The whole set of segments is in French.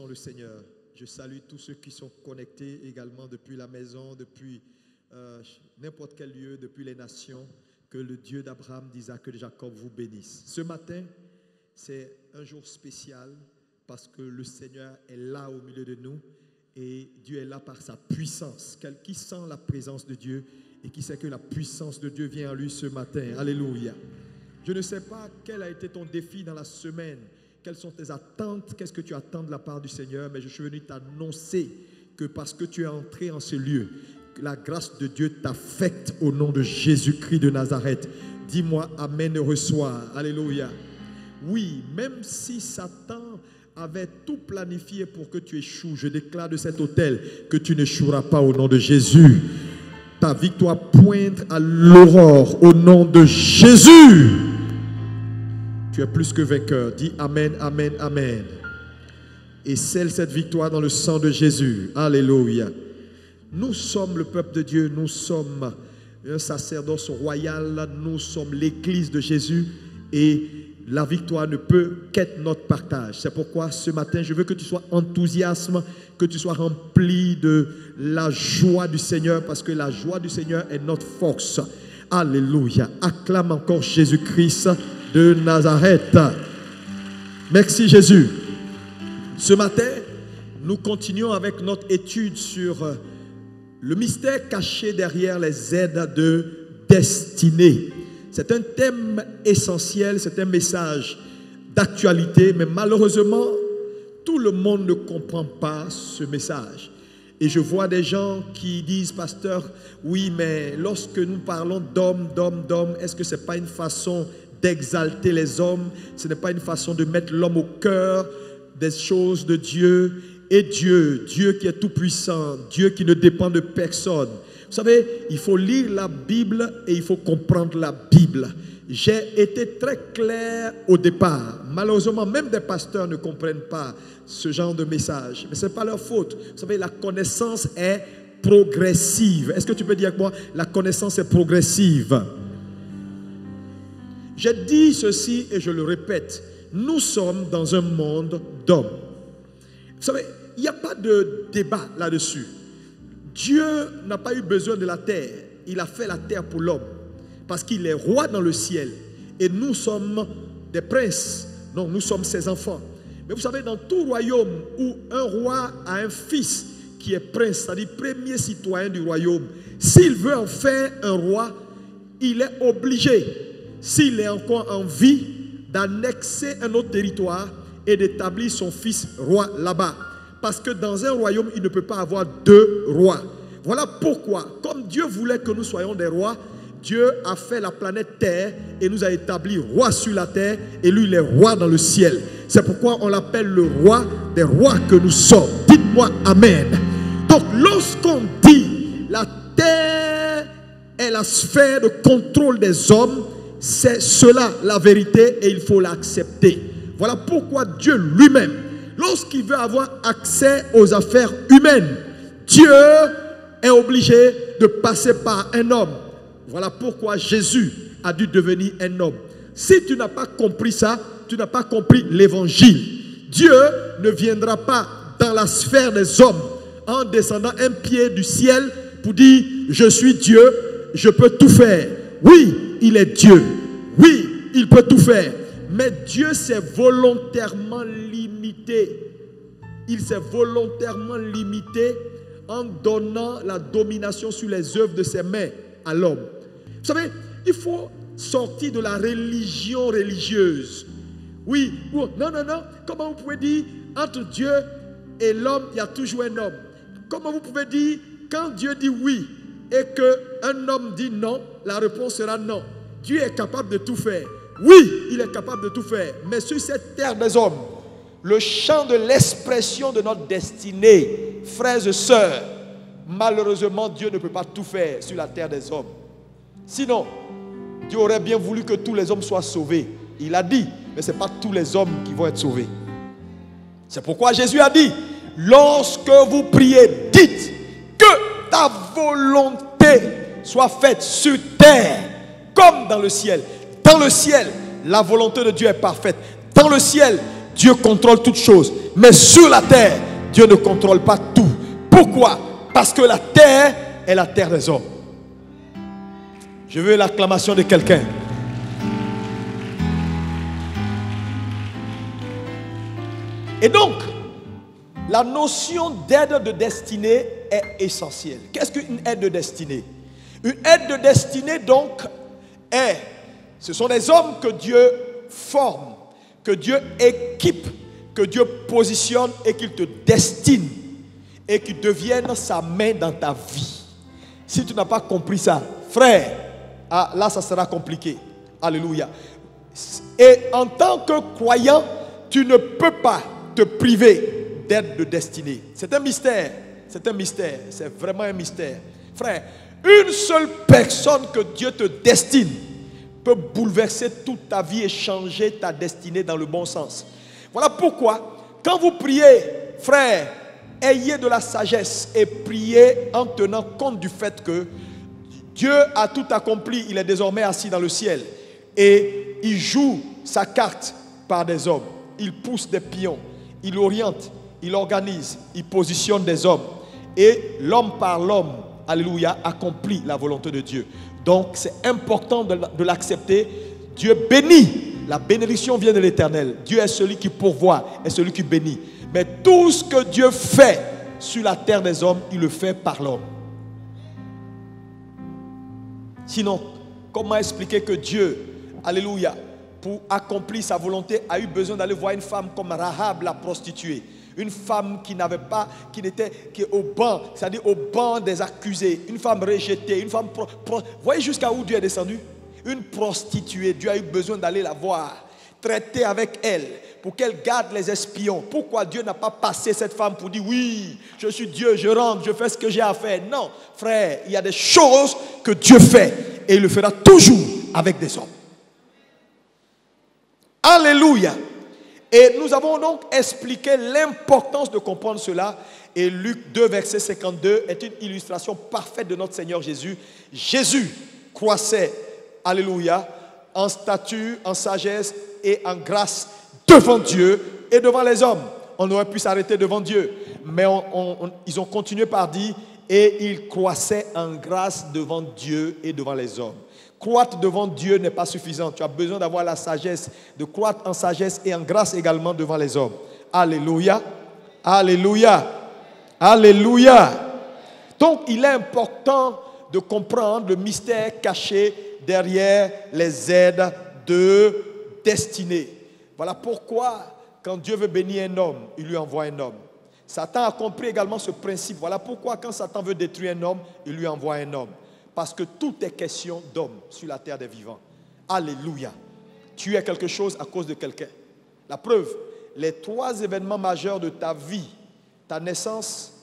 Bénissons le Seigneur. Je salue tous ceux qui sont connectés également depuis la maison, depuis n'importe quel lieu, depuis les nations. Que le Dieu d'Abraham, d'Isaac et de Jacob vous bénisse. Ce matin, c'est un jour spécial parce que le Seigneur est là au milieu de nous et Dieu est là par sa puissance. Qui sent la présence de Dieu et qui sait que la puissance de Dieu vient à lui ce matin. Alléluia. Je ne sais pas quel a été ton défi dans la semaine. Quelles sont tes attentes? Qu'est-ce que tu attends de la part du Seigneur? Mais je suis venu t'annoncer que parce que tu es entré en ce lieu, la grâce de Dieu t'affecte au nom de Jésus-Christ de Nazareth. Dis-moi Amen et reçois. Alléluia. Oui, même si Satan avait tout planifié pour que tu échoues, je déclare de cet autel que tu n'échoueras pas au nom de Jésus. Ta victoire pointe à l'aurore au nom de Jésus. Tu es plus que vainqueur. Dis Amen, Amen, Amen. Et scelle cette victoire dans le sang de Jésus. Alléluia. Nous sommes le peuple de Dieu. Nous sommes un sacerdoce royal. Nous sommes l'église de Jésus. Et la victoire ne peut qu'être notre partage. C'est pourquoi ce matin, je veux que tu sois enthousiaste, que tu sois rempli de la joie du Seigneur, parce que la joie du Seigneur est notre force. Alléluia. Acclame encore Jésus-Christ de Nazareth. Merci Jésus. Ce matin, nous continuons avec notre étude sur le mystère caché derrière les aides de destinée. C'est un thème essentiel, c'est un message d'actualité, mais malheureusement, tout le monde ne comprend pas ce message. Et je vois des gens qui disent, pasteur, oui, mais lorsque nous parlons d'hommes, est-ce que ce n'est pas une façon d'exalter les hommes? Ce n'est pas une façon de mettre l'homme au cœur des choses de Dieu? Et Dieu qui est tout puissant, Dieu qui ne dépend de personne. Vous savez, il faut lire la Bible et il faut comprendre la Bible. J'ai été très clair au départ. Malheureusement, même des pasteurs ne comprennent pas ce genre de message. Mais ce n'est pas leur faute. Vous savez, la connaissance est progressive. Est-ce que tu peux dire avec moi, la connaissance est progressive? J'ai dit ceci et je le répète. Nous sommes dans un monde d'hommes. Vous savez, il n'y a pas de débat là-dessus. Dieu n'a pas eu besoin de la terre. Il a fait la terre pour l'homme. Parce qu'il est roi dans le ciel. Et nous sommes des princes. Non, nous sommes ses enfants. Mais vous savez, dans tout royaume où un roi a un fils qui est prince, c'est-à-dire premier citoyen du royaume, s'il veut en faire un roi, il est obligé, s'il est encore en vie, d'annexer un autre territoire et d'établir son fils roi là-bas. Parce que dans un royaume, il ne peut pas avoir deux rois. Voilà pourquoi, comme Dieu voulait que nous soyons des rois, Dieu a fait la planète Terre et nous a établi roi sur la terre et lui, il est roi dans le ciel. C'est pourquoi on l'appelle le roi des rois que nous sommes. Dites-moi Amen. Donc, lorsqu'on dit la terre est la sphère de contrôle des hommes, c'est cela la vérité et il faut l'accepter. Voilà pourquoi Dieu lui-même, lorsqu'il veut avoir accès aux affaires humaines, Dieu est obligé de passer par un homme. Voilà pourquoi Jésus a dû devenir un homme. Si tu n'as pas compris ça, tu n'as pas compris l'évangile. Dieu ne viendra pas dans la sphère des hommes en descendant un pied du ciel pour dire je suis Dieu, je peux tout faire. Oui, il est Dieu. Oui, il peut tout faire. Mais Dieu s'est volontairement limité. Il s'est volontairement limité en donnant la domination sur les œuvres de ses mains à l'homme. Vous savez, il faut sortir de la religion religieuse. Oui, non. Comment vous pouvez dire entre Dieu et l'homme, il y a toujours un homme? Comment vous pouvez dire quand Dieu dit oui et qu'un homme dit non, la réponse sera non? Dieu est capable de tout faire. Oui, il est capable de tout faire. Mais sur cette terre des hommes, le champ de l'expression de notre destinée, frères et sœurs, malheureusement, Dieu ne peut pas tout faire sur la terre des hommes. Sinon, Dieu aurait bien voulu que tous les hommes soient sauvés. Il a dit, mais ce n'est pas tous les hommes qui vont être sauvés. C'est pourquoi Jésus a dit, lorsque vous priez, dites que ta volonté soit faite sur terre comme dans le ciel. Dans le ciel, la volonté de Dieu est parfaite. Dans le ciel, Dieu contrôle toutes choses. Mais sur la terre, Dieu ne contrôle pas tout. Pourquoi? Parce que la terre est la terre des hommes. Je veux l'acclamation de quelqu'un. Et donc, la notion d'aide de destinée est essentielle. Qu'est-ce qu'une aide de destinée? Une aide de destinée, donc, ce sont des hommes que Dieu forme, que Dieu équipe, que Dieu positionne et qu'il te destine et qui deviennent sa main dans ta vie. Si tu n'as pas compris ça, frère, là ça sera compliqué. Alléluia. Et en tant que croyant, tu ne peux pas te priver d'aide de destinée. C'est un mystère. C'est un mystère. C'est vraiment un mystère. Frère, une seule personne que Dieu te destine peut bouleverser toute ta vie et changer ta destinée dans le bon sens. Voilà pourquoi, quand vous priez, frère, ayez de la sagesse et priez en tenant compte du fait que Dieu a tout accompli. Il est désormais assis dans le ciel et il joue sa carte par des hommes. Il pousse des pions, il oriente, il organise, il positionne des hommes. Et l'homme par l'homme, alléluia, accomplit la volonté de Dieu. Donc c'est important de l'accepter. Dieu bénit. La bénédiction vient de l'Éternel. Dieu est celui qui pourvoit, est celui qui bénit. Mais tout ce que Dieu fait sur la terre des hommes, il le fait par l'homme. Sinon, comment expliquer que Dieu, alléluia, pour accomplir sa volonté, a eu besoin d'aller voir une femme comme Rahab la prostituée? Une femme qui n'avait pas, qui est au banc, c'est-à-dire au banc des accusés. Une femme rejetée, une femme... Voyez jusqu'à où Dieu est descendu? Une prostituée, Dieu a eu besoin d'aller la voir, traiter avec elle, pour qu'elle garde les espions. Pourquoi Dieu n'a pas passé cette femme pour dire, oui, je suis Dieu, je rentre, je fais ce que j'ai à faire? Non, frère, il y a des choses que Dieu fait, et il le fera toujours avec des hommes. Alléluia. Et nous avons donc expliqué l'importance de comprendre cela. Et Luc 2, verset 52 est une illustration parfaite de notre Seigneur Jésus. Jésus croissait, alléluia, en stature, en sagesse et en grâce devant Dieu et devant les hommes. On aurait pu s'arrêter devant Dieu. Mais ils ont continué par dire, et il croissait en grâce devant Dieu et devant les hommes. Croître devant Dieu n'est pas suffisant. Tu as besoin d'avoir la sagesse, de croître en sagesse et en grâce également devant les hommes. Alléluia. Alléluia. Alléluia. Donc, il est important de comprendre le mystère caché derrière les aides de destinée. Voilà pourquoi, quand Dieu veut bénir un homme, il lui envoie un homme. Satan a compris également ce principe. Voilà pourquoi, quand Satan veut détruire un homme, il lui envoie un homme. Parce que tout est question d'homme sur la terre des vivants. Alléluia. Tu es quelque chose à cause de quelqu'un. La preuve, les 3 événements majeurs de ta vie, ta naissance,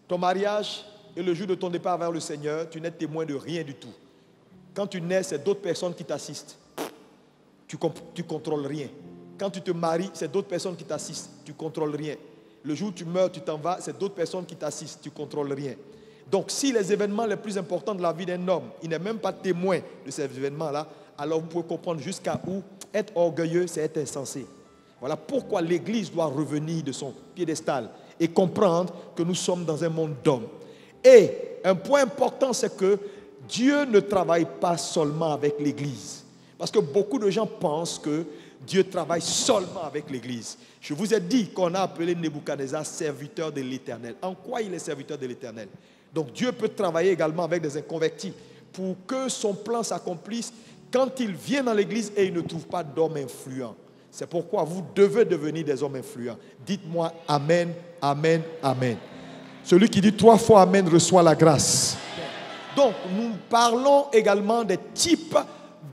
ton mariage et le jour de ton départ vers le Seigneur, tu n'es témoin de rien du tout. Quand tu nais, c'est d'autres personnes qui t'assistent. Tu ne contrôles rien. Quand tu te maries, c'est d'autres personnes qui t'assistent. Tu ne contrôles rien. Le jour où tu meurs, tu t'en vas, c'est d'autres personnes qui t'assistent. Tu ne contrôles rien. Donc, si les événements les plus importants de la vie d'un homme, il n'est même pas témoin de ces événements-là, alors vous pouvez comprendre jusqu'à où être orgueilleux, c'est être insensé. Voilà pourquoi l'Église doit revenir de son piédestal et comprendre que nous sommes dans un monde d'hommes. Et un point important, c'est que Dieu ne travaille pas seulement avec l'Église. Parce que beaucoup de gens pensent que Dieu travaille seulement avec l'Église. Je vous ai dit qu'on a appelé Nebuchadnezzar serviteur de l'Éternel. En quoi il est serviteur de l'Éternel? Donc Dieu peut travailler également avec des inconvertis pour que son plan s'accomplisse quand il vient dans l'église et il ne trouve pas d'hommes influents. C'est pourquoi vous devez devenir des hommes influents. Dites-moi Amen, Amen, Amen. Celui qui dit 3 fois Amen reçoit la grâce. Donc nous parlons également des types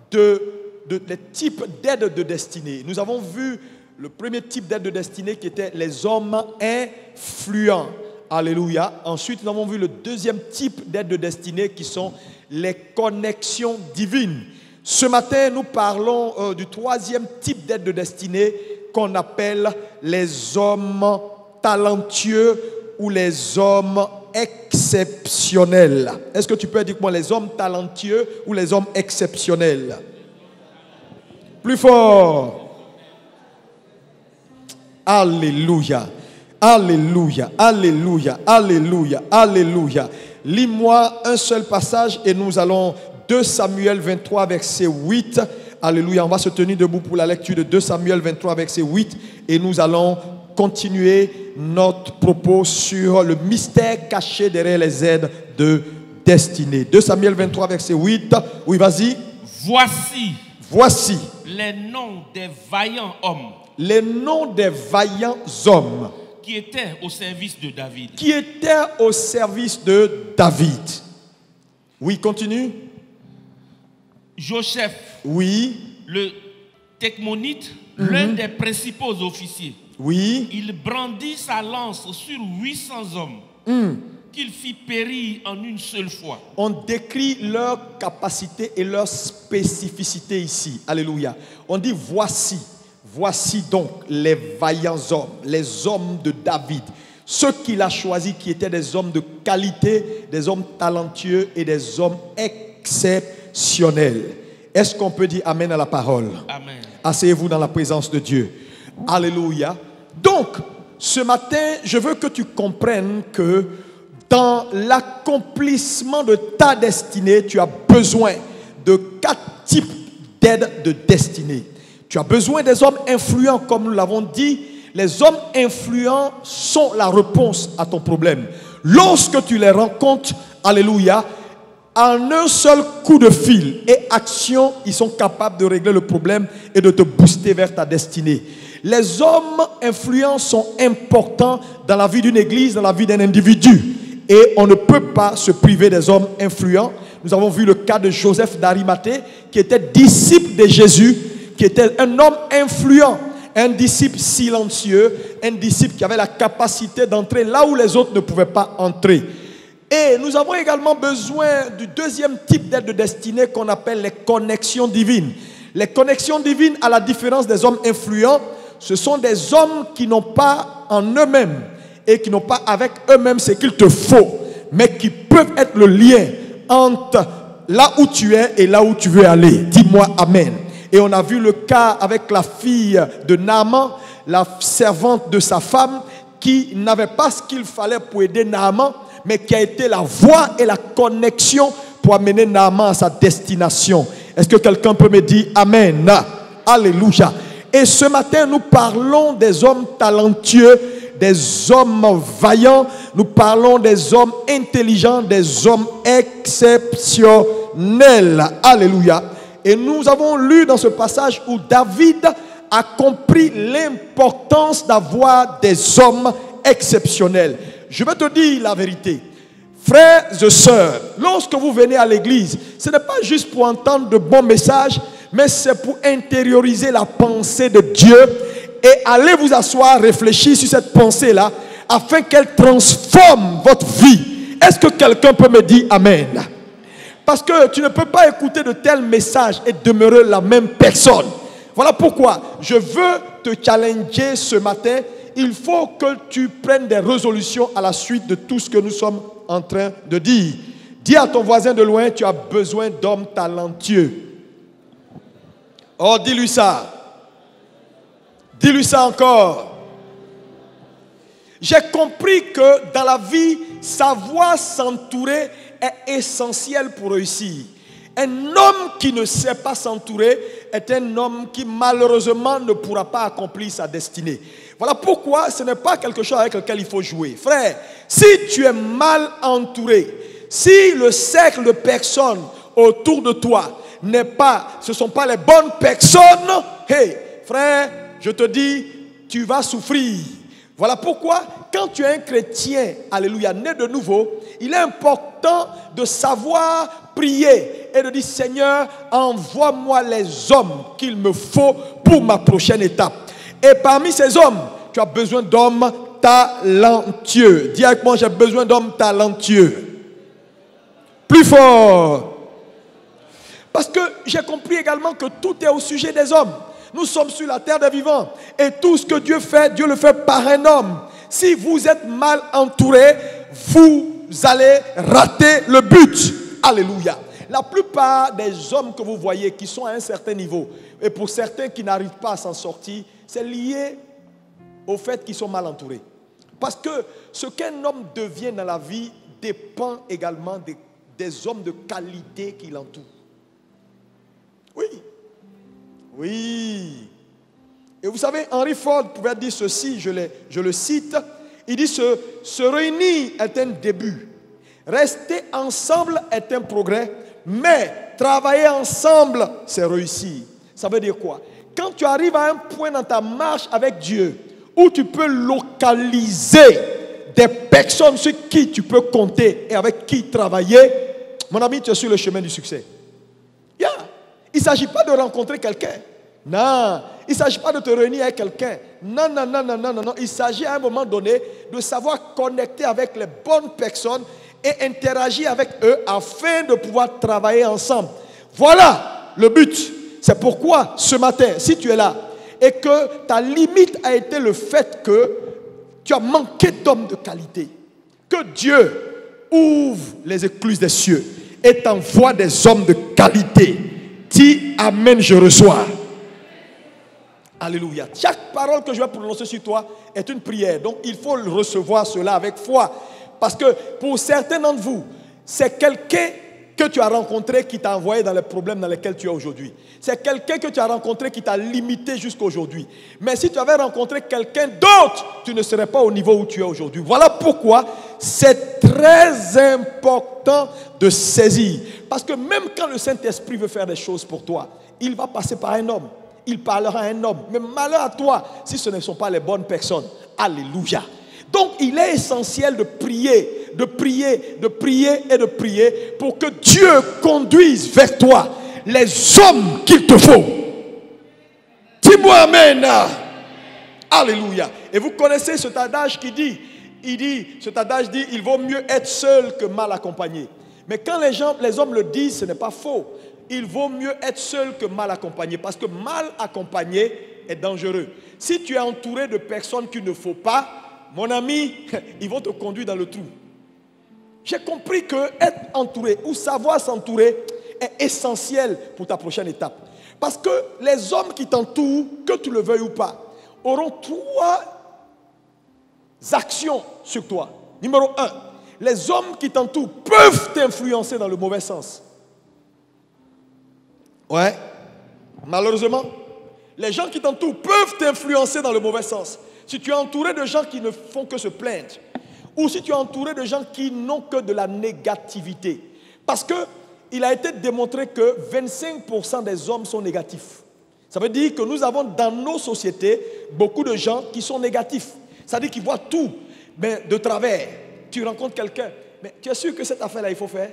d'aides de destinée. Nous avons vu le premier type d'aide de destinée qui était les hommes influents. Alléluia. Ensuite, nous avons vu le deuxième type d'aide de destinée qui sont les connexions divines. Ce matin, nous parlons du troisième type d'aide de destinée qu'on appelle les hommes talentueux ou les hommes exceptionnels. Est-ce que tu peux dire moi les hommes talentueux ou les hommes exceptionnels? Plus fort. Alléluia. Alléluia. Alléluia. Alléluia. Alléluia. Lis-moi un seul passage et nous allons 2 Samuel 23 verset 8. Alléluia. On va se tenir debout pour la lecture de 2 Samuel 23 verset 8 et nous allons continuer notre propos sur le mystère caché derrière les aides de destinée. 2 Samuel 23 verset 8. Oui, vas-y. Voici les noms des vaillants hommes. Les noms des vaillants hommes Qui étaient au service de David. Qui étaient au service de David. Oui, continue. Jocheph. Oui. Le Techmonite, l'un des principaux officiers. Oui. Il brandit sa lance sur 800 hommes. Qu'il fit périr en une seule fois. On décrit leur capacité et leur spécificité ici. Alléluia. On dit voici donc les vaillants hommes, les hommes de David. Ceux qu'il a choisis qui étaient des hommes de qualité, des hommes talentueux et des hommes exceptionnels. Est-ce qu'on peut dire amen à la parole? Amen. Asseyez-vous dans la présence de Dieu. Alléluia. Donc, ce matin, je veux que tu comprennes que dans l'accomplissement de ta destinée, tu as besoin de 4 types d'aides de destinée. Tu as besoin des hommes influents, comme nous l'avons dit. Les hommes influents sont la réponse à ton problème. Lorsque tu les rencontres, alléluia, en un seul coup de fil et action, ils sont capables de régler le problème et de te booster vers ta destinée. Les hommes influents sont importants dans la vie d'une église, dans la vie d'un individu. Et on ne peut pas se priver des hommes influents. Nous avons vu le cas de Joseph d'Arimathée, qui était disciple de Jésus, qui était un homme influent, un disciple silencieux, un disciple qui avait la capacité d'entrer là où les autres ne pouvaient pas entrer. Et nous avons également besoin du deuxième type d'aide de destinée qu'on appelle les connexions divines. Les connexions divines, à la différence des hommes influents, ce sont des hommes qui n'ont pas en eux-mêmes et qui n'ont pas avec eux-mêmes ce qu'il te faut, mais qui peuvent être le lien entre là où tu es et là où tu veux aller. Dis-moi amen. Et on a vu le cas avec la fille de Naaman, la servante de sa femme, qui n'avait pas ce qu'il fallait pour aider Naaman, mais qui a été la voie et la connexion pour amener Naaman à sa destination. Est-ce que quelqu'un peut me dire amen? Alléluia. Et ce matin, nous parlons des hommes talentueux, des hommes vaillants, nous parlons des hommes intelligents, des hommes exceptionnels. Alléluia. Et nous avons lu dans ce passage où David a compris l'importance d'avoir des hommes exceptionnels. Je vais te dire la vérité. Frères et sœurs, lorsque vous venez à l'église, ce n'est pas juste pour entendre de bons messages, mais c'est pour intérioriser la pensée de Dieu et aller vous asseoir, réfléchir sur cette pensée-là, afin qu'elle transforme votre vie. Est-ce que quelqu'un peut me dire amen? Parce que tu ne peux pas écouter de tels messages et demeurer la même personne. Voilà pourquoi je veux te challenger ce matin. Il faut que tu prennes des résolutions à la suite de tout ce que nous sommes en train de dire. Dis à ton voisin de loin, tu as besoin d'hommes talentueux. Oh, dis-lui ça. Dis-lui ça encore. J'ai compris que dans la vie, savoir s'entourer est essentiel pour réussir. Un homme qui ne sait pas s'entourer est un homme qui malheureusement ne pourra pas accomplir sa destinée. Voilà pourquoi ce n'est pas quelque chose avec lequel il faut jouer. Frère, si tu es mal entouré, si le cercle de personnes autour de toi ce ne sont pas les bonnes personnes, hey, frère, je te dis, tu vas souffrir. Voilà pourquoi, quand tu es un chrétien, alléluia, né de nouveau, il est important de savoir prier et de dire, Seigneur, envoie-moi les hommes qu'il me faut pour ma prochaine étape. Et parmi ces hommes, tu as besoin d'hommes talentueux. Dis avec moi, j'ai besoin d'hommes talentueux. Plus fort. Parce que j'ai compris également que tout est au sujet des hommes. Nous sommes sur la terre des vivants. Et tout ce que Dieu fait, Dieu le fait par un homme. Si vous êtes mal entouré, vous allez rater le but. Alléluia. La plupart des hommes que vous voyez qui sont à un certain niveau, et pour certains qui n'arrivent pas à s'en sortir, c'est lié au fait qu'ils sont mal entourés. Parce que ce qu'un homme devient dans la vie dépend également des hommes de qualité qui l'entourent. Oui. Oui. Et vous savez, Henry Ford pouvait dire ceci, je le cite, il dit se réunir est un début, rester ensemble est un progrès, mais travailler ensemble, c'est réussir. Ça veut dire quoi? Quand tu arrives à un point dans ta marche avec Dieu où tu peux localiser des personnes sur qui tu peux compter et avec qui travailler, mon ami, tu es sur le chemin du succès. Yeah. Il ne s'agit pas de rencontrer quelqu'un. Non. Il ne s'agit pas de te réunir avec quelqu'un. Non, non, non, non, non, non, non. Il s'agit à un moment donné de savoir connecter avec les bonnes personnes et interagir avec eux afin de pouvoir travailler ensemble. Voilà le but. C'est pourquoi ce matin, si tu es là et que ta limite a été le fait que tu as manqué d'hommes de qualité, que Dieu ouvre les écluses des cieux et t'envoie des hommes de qualité. Dis Amen, je reçois. Alléluia. Chaque parole que je vais prononcer sur toi est une prière. Donc il faut recevoir cela avec foi. Parce que pour certains d'entre vous, c'est quelqu'un que tu as rencontré qui t'a envoyé dans les problèmes dans lesquels tu es aujourd'hui. C'est quelqu'un que tu as rencontré qui t'a limité jusqu'à aujourd'hui. Mais si tu avais rencontré quelqu'un d'autre, tu ne serais pas au niveau où tu es aujourd'hui. Voilà pourquoi c'est très important de saisir. Parce que même quand le Saint-Esprit veut faire des choses pour toi, il va passer par un homme. Il parlera à un homme. Mais malheur à toi si ce ne sont pas les bonnes personnes. Alléluia. Donc il est essentiel de prier, de prier, de prier et de prier pour que Dieu conduise vers toi les hommes qu'il te faut. Dis-moi Amen. Alléluia. Et vous connaissez cet adage qui dit, cet adage dit, il vaut mieux être seul que mal accompagné. Mais quand les hommes le disent, ce n'est pas faux. Il vaut mieux être seul que mal accompagné. Parce que mal accompagné est dangereux. Si tu es entouré de personnes qu'il ne faut pas, mon ami, ils vont te conduire dans le trou. J'ai compris que être entouré ou savoir s'entourer est essentiel pour ta prochaine étape. Parce que les hommes qui t'entourent, que tu le veuilles ou pas, auront 3 actions sur toi. Numéro 1, les hommes qui t'entourent peuvent t'influencer dans le mauvais sens. Ouais, malheureusement, les gens qui t'entourent peuvent t'influencer dans le mauvais sens. Si tu es entouré de gens qui ne font que se plaindre, ou si tu es entouré de gens qui n'ont que de la négativité. Parce qu'il a été démontré que 25% des hommes sont négatifs. Ça veut dire que nous avons dans nos sociétés beaucoup de gens qui sont négatifs. Ça veut dire qu'ils voient tout, mais de travers. Tu rencontres quelqu'un, mais tu es sûr que cette affaire-là, il faut faire?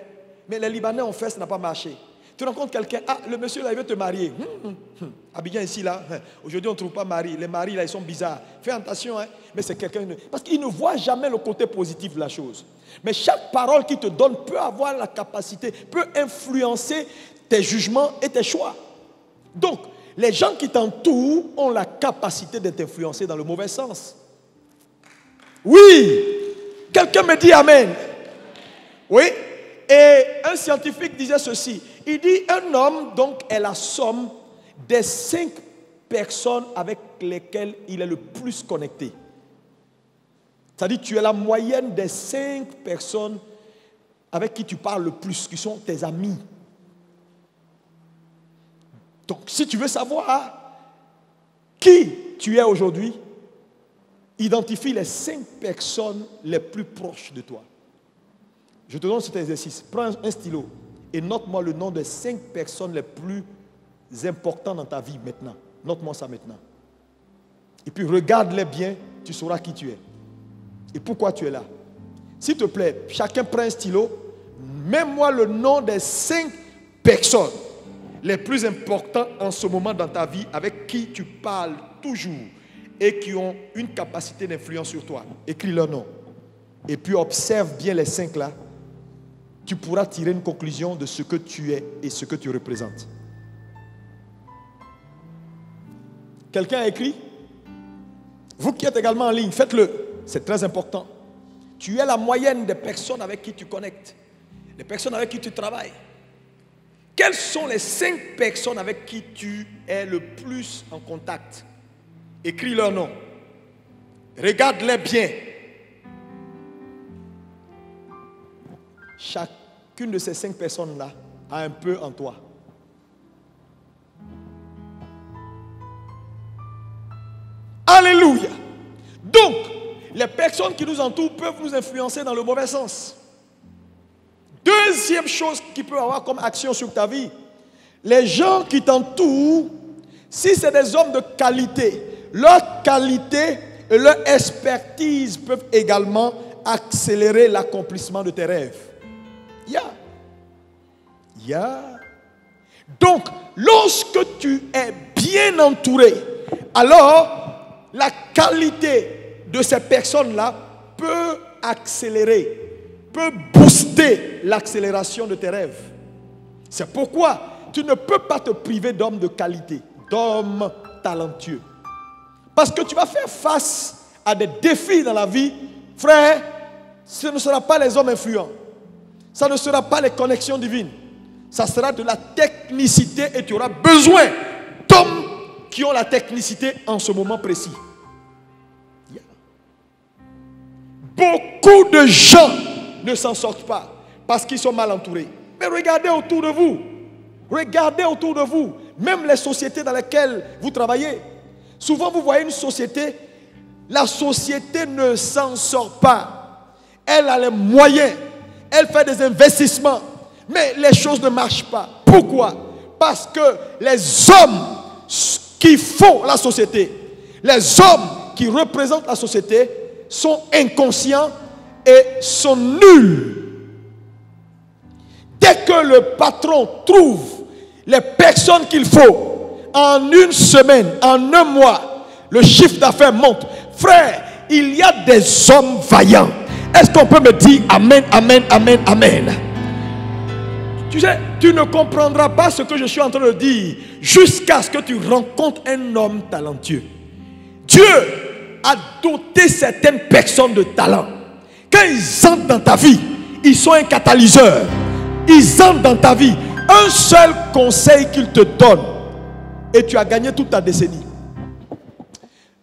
Mais les Libanais ont fait, ça n'a pas marché. Tu rencontres quelqu'un, ah, le monsieur là, il veut te marier. Abidjan ici, là, aujourd'hui on ne trouve pas mari. Les maris là, ils sont bizarres. Fais attention, hein. Mais c'est quelqu'un... Parce qu'il ne voit jamais le côté positif de la chose. Mais chaque parole qu'il te donne peut avoir la capacité, peut influencer tes jugements et tes choix. Donc, les gens qui t'entourent ont la capacité de t'influencer dans le mauvais sens. Oui! Quelqu'un me dit Amen. Oui? Et un scientifique disait ceci. Il dit, un homme donc est la somme des 5 personnes avec lesquelles il est le plus connecté. C'est-à-dire, tu es la moyenne des 5 personnes avec qui tu parles le plus, qui sont tes amis. Donc, si tu veux savoir qui tu es aujourd'hui, identifie les 5 personnes les plus proches de toi. Je te donne cet exercice. Prends un stylo et note-moi le nom des 5 personnes les plus importantes dans ta vie maintenant. Note-moi ça maintenant. Et puis regarde-les bien, tu sauras qui tu es. Et pourquoi tu es là. S'il te plaît, chacun prend un stylo. Mets-moi le nom des 5 personnes les plus importantes en ce moment dans ta vie, avec qui tu parles toujours et qui ont une capacité d'influence sur toi. Écris leur nom. Et puis observe bien les 5 là. Tu pourras tirer une conclusion de ce que tu es et ce que tu représentes. Quelqu'un a écrit? Vous qui êtes également en ligne, faites-le. C'est très important. Tu es la moyenne des personnes avec qui tu connectes, les personnes avec qui tu travailles. Quelles sont les 5 personnes avec qui tu es le plus en contact? Écris leur nom. Regarde-les bien. Chacune de ces 5 personnes-là a un peu en toi. Alléluia. Donc, les personnes qui nous entourent peuvent nous influencer dans le mauvais sens. Deuxième chose qui peut avoir comme action sur ta vie, les gens qui t'entourent, si c'est des hommes de qualité, leur qualité et leur expertise peuvent également accélérer l'accomplissement de tes rêves. Donc, lorsque tu es bien entouré, alors la qualité de ces personnes-là peut accélérer, peut booster l'accélération de tes rêves. C'est pourquoi tu ne peux pas te priver d'hommes de qualité, d'hommes talentueux. Parce que tu vas faire face à des défis dans la vie, frère, ce ne sera pas les hommes influents, ça ne sera pas les connexions divines, ça sera de la technicité et tu auras besoin d'hommes qui ont la technicité en ce moment précis. Beaucoup de gens ne s'en sortent pas parce qu'ils sont mal entourés. Mais regardez autour de vous. Regardez autour de vous. Même les sociétés dans lesquelles vous travaillez. Souvent vous voyez une société, la société ne s'en sort pas. Elle a les moyens. Elle fait des investissements. Mais les choses ne marchent pas. Pourquoi? Parce que les hommes qui font la société, les hommes qui représentent la société sont inconscients et sont nuls. Dès que le patron trouve les personnes qu'il faut, en une semaine, en un mois, le chiffre d'affaires monte. Frère, il y a des hommes vaillants. Est-ce qu'on peut me dire amen, amen, amen, amen? Tu sais, tu ne comprendras pas ce que je suis en train de dire jusqu'à ce que tu rencontres un homme talentueux. Dieu a doté certaines personnes de talent. Quand ils entrent dans ta vie, ils sont un catalyseur. Ils entrent dans ta vie. Un seul conseil qu'ils te donnent et tu as gagné toute ta décennie.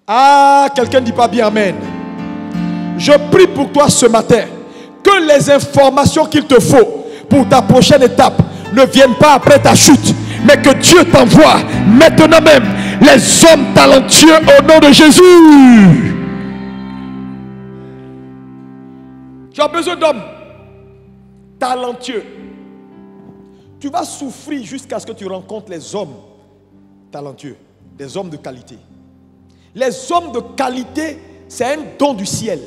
Ah, quelqu'un ne dit pas bien amen. Je prie pour toi ce matin que les informations qu'il te faut pour ta prochaine étape ne viennent pas après ta chute, mais que Dieu t'envoie maintenant même les hommes talentueux au nom de Jésus. Tu as besoin d'hommes talentueux. Tu vas souffrir jusqu'à ce que tu rencontres les hommes talentueux, des hommes de qualité. Les hommes de qualité, c'est un don du ciel.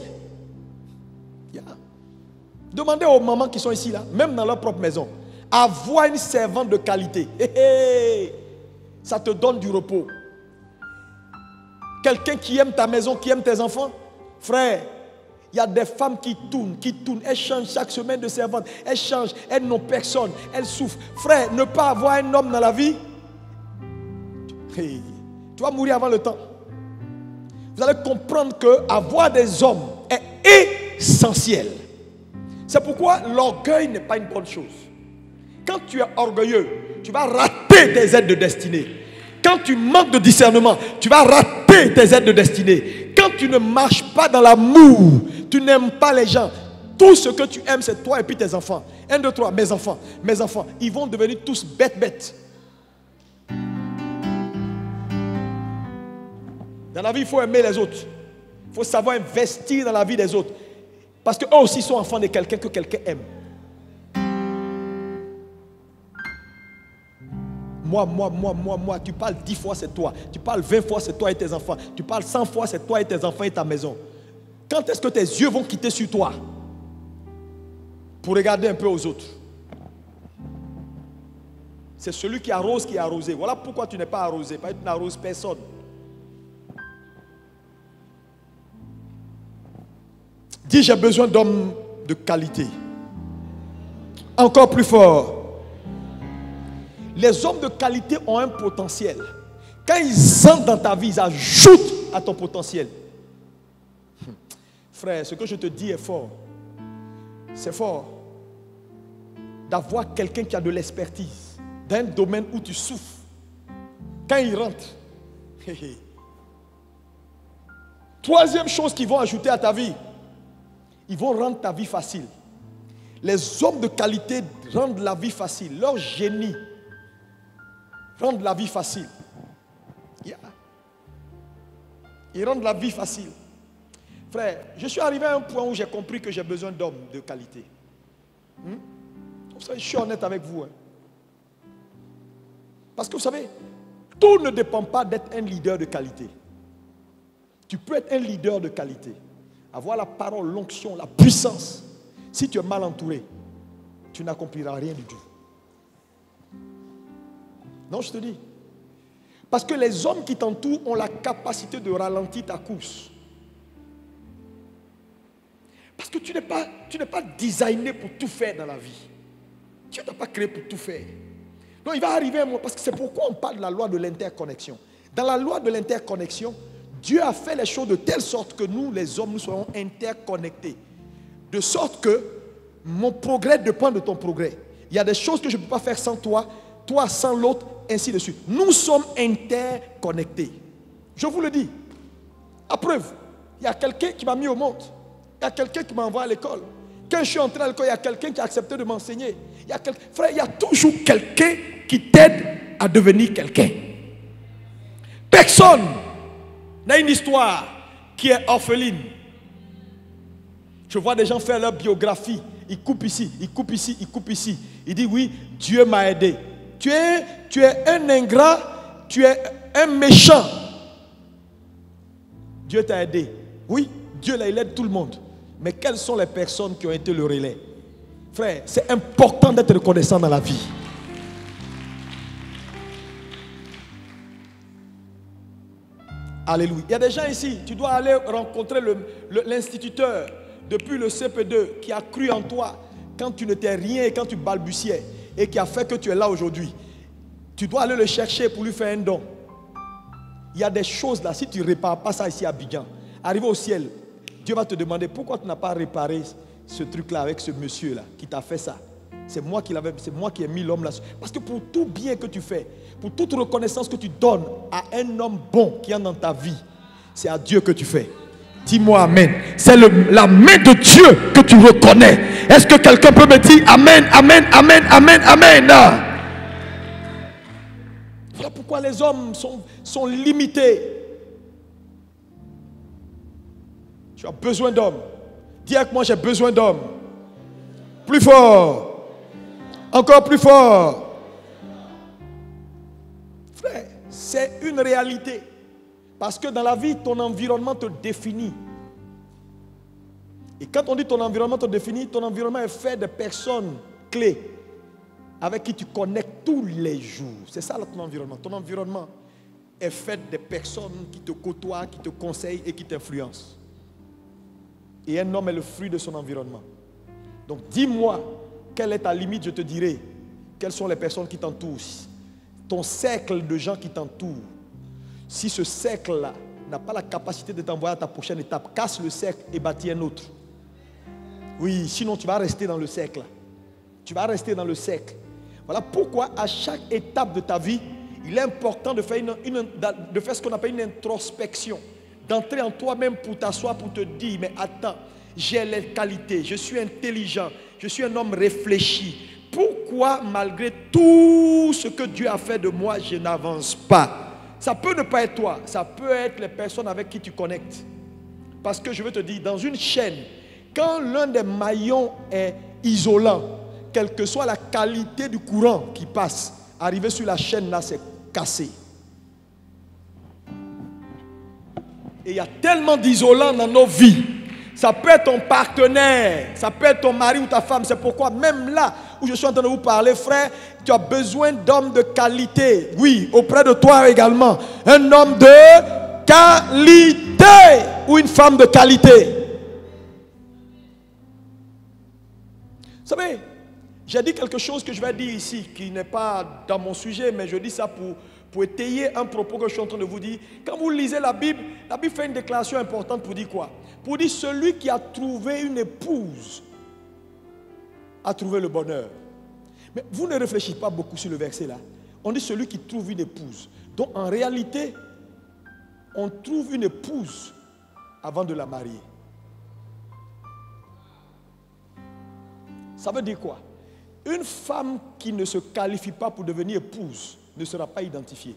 Demandez aux mamans qui sont ici, là, même dans leur propre maison, avoir une servante de qualité. Ça te donne du repos. Quelqu'un qui aime ta maison, qui aime tes enfants, frère, il y a des femmes qui tournent. Elles changent chaque semaine de servante. Elles changent, elles n'ont personne, elles souffrent. Frère, ne pas avoir un homme dans la vie, tu vas mourir avant le temps. Vous allez comprendre que avoir des hommes est essentiel. C'est pourquoi l'orgueil n'est pas une bonne chose. Quand tu es orgueilleux, tu vas rater tes aides de destinée. Quand tu manques de discernement, tu vas rater tes aides de destinée. Quand tu ne marches pas dans l'amour, tu n'aimes pas les gens. Tout ce que tu aimes, c'est toi et puis tes enfants. 1, 2, 3, mes enfants, ils vont devenir tous bêtes. Dans la vie, il faut aimer les autres. Il faut savoir investir dans la vie des autres. Parce qu'eux aussi sont enfants de quelqu'un que quelqu'un aime. Moi, tu parles 10 fois, c'est toi. Tu parles 20 fois, c'est toi et tes enfants. Tu parles 100 fois, c'est toi et tes enfants et ta maison. Quand est-ce que tes yeux vont quitter sur toi pour regarder un peu aux autres? C'est celui qui arrose qui est arrosé. Voilà pourquoi tu n'es pas arrosé. Parce que tu n'arroses personne. Dis, j'ai besoin d'hommes de qualité. Encore plus fort. Les hommes de qualité ont un potentiel. Quand ils entrent dans ta vie, ils ajoutent à ton potentiel. Frère, ce que je te dis est fort. C'est fort d'avoir quelqu'un qui a de l'expertise dans un domaine où tu souffres. Quand il rentre, Troisième chose qu'ils vont ajouter à ta vie, ils vont rendre ta vie facile. Les hommes de qualité rendent la vie facile. Leur génie rendent la vie facile. Yeah. Ils rendent la vie facile. Frère, je suis arrivé à un point où j'ai compris que j'ai besoin d'hommes de qualité. Je suis honnête avec vous. Parce que vous savez, tout ne dépend pas d'être un leader de qualité. Tu peux être un leader de qualité, avoir la parole, l'onction, la puissance. Si tu es mal entouré, tu n'accompliras rien du tout. Non, je te dis. Parce que les hommes qui t'entourent ont la capacité de ralentir ta course. Parce que tu n'es pas designé pour tout faire dans la vie. Tu n'es pas créé pour tout faire. Donc il va arriver un moment, parce que c'est pourquoi on parle de la loi de l'interconnexion. Dans la loi de l'interconnexion, Dieu a fait les choses de telle sorte que nous, les hommes, nous soyons interconnectés. De sorte que mon progrès dépend de ton progrès. Il y a des choses que je ne peux pas faire sans toi, toi sans l'autre, ainsi de suite. Nous sommes interconnectés. Je vous le dis. À preuve, il y a quelqu'un qui m'a mis au monde. Il y a quelqu'un qui m'a envoyé à l'école. Quand je suis entré à l'école, il y a quelqu'un qui a accepté de m'enseigner. Frère, il y a toujours quelqu'un qui t'aide à devenir quelqu'un. Personne n'a une histoire qui est orpheline. Je vois des gens faire leur biographie. Ils coupent ici, ils coupent ici, ils coupent ici. Ils disent oui, Dieu m'a aidé. Tu es un ingrat, tu es un méchant. Dieu t'a aidé. Oui, Dieu là, il aide tout le monde. Mais quelles sont les personnes qui ont été le relais? Frère, c'est important d'être reconnaissant dans la vie. Alléluia. Il y a des gens ici, tu dois aller rencontrer l'instituteur depuis le CP2 qui a cru en toi quand tu n'étais rien et quand tu balbutiais et qui a fait que tu es là aujourd'hui. Tu dois aller le chercher pour lui faire un don. Il y a des choses là, si tu ne répares pas ça ici à Abidjan, arrivé au ciel, Dieu va te demander pourquoi tu n'as pas réparé ce truc-là avec ce monsieur-là qui t'a fait ça. C'est moi qui ai mis l'homme là. Parce que pour tout bien que tu fais, pour toute reconnaissance que tu donnes à un homme bon qui est dans ta vie, c'est à Dieu que tu fais. Dis-moi amen. C'est la main de Dieu que tu reconnais. Est-ce que quelqu'un peut me dire amen, amen, amen, amen, amen? Voilà pourquoi les hommes sont limités. Tu as besoin d'hommes. Dis avec moi, j'ai besoin d'hommes. Plus fort. Encore plus fort. Frère, c'est une réalité. Parce que dans la vie, ton environnement te définit. Et quand on dit ton environnement te définit, ton environnement est fait de personnes clés avec qui tu connectes tous les jours. C'est ça ton environnement. Ton environnement est fait de personnes qui te côtoient, qui te conseillent et qui t'influencent. Et un homme est le fruit de son environnement. Donc dis-moi, quelle est ta limite, je te dirai. Quelles sont les personnes qui t'entourent? Ton cercle de gens qui t'entourent. Si ce cercle-là n'a pas la capacité de t'envoyer à ta prochaine étape, casse le cercle et bâtis un autre. Oui, sinon tu vas rester dans le cercle. Tu vas rester dans le cercle. Voilà pourquoi à chaque étape de ta vie, il est important de faire, de faire ce qu'on appelle une introspection. D'entrer en toi-même pour t'asseoir, pour te dire, mais attends, j'ai les qualités, je suis intelligent, je suis un homme réfléchi. Pourquoi malgré tout ce que Dieu a fait de moi, je n'avance pas? Ça peut ne pas être toi, ça peut être les personnes avec qui tu connectes. Parce que je veux te dire, dans une chaîne, quand l'un des maillons est isolant, quelle que soit la qualité du courant qui passe, arriver sur la chaîne là, c'est cassé. Et il y a tellement d'isolants dans nos vies. Ça peut être ton partenaire, ça peut être ton mari ou ta femme. C'est pourquoi même là où je suis en train de vous parler, frère, tu as besoin d'hommes de qualité. Oui, auprès de toi également. Un homme de qualité ou une femme de qualité. Vous savez, j'ai dit quelque chose que je vais dire ici, qui n'est pas dans mon sujet, mais je dis ça pour étayer un propos que je suis en train de vous dire. Quand vous lisez la Bible fait une déclaration importante pour dire quoi? Pour dire celui qui a trouvé une épouse a trouvé le bonheur. Mais vous ne réfléchissez pas beaucoup sur le verset là. On dit celui qui trouve une épouse. Donc en réalité, on trouve une épouse avant de la marier. Ça veut dire quoi? Une femme qui ne se qualifie pas pour devenir épouse ne sera pas identifiée.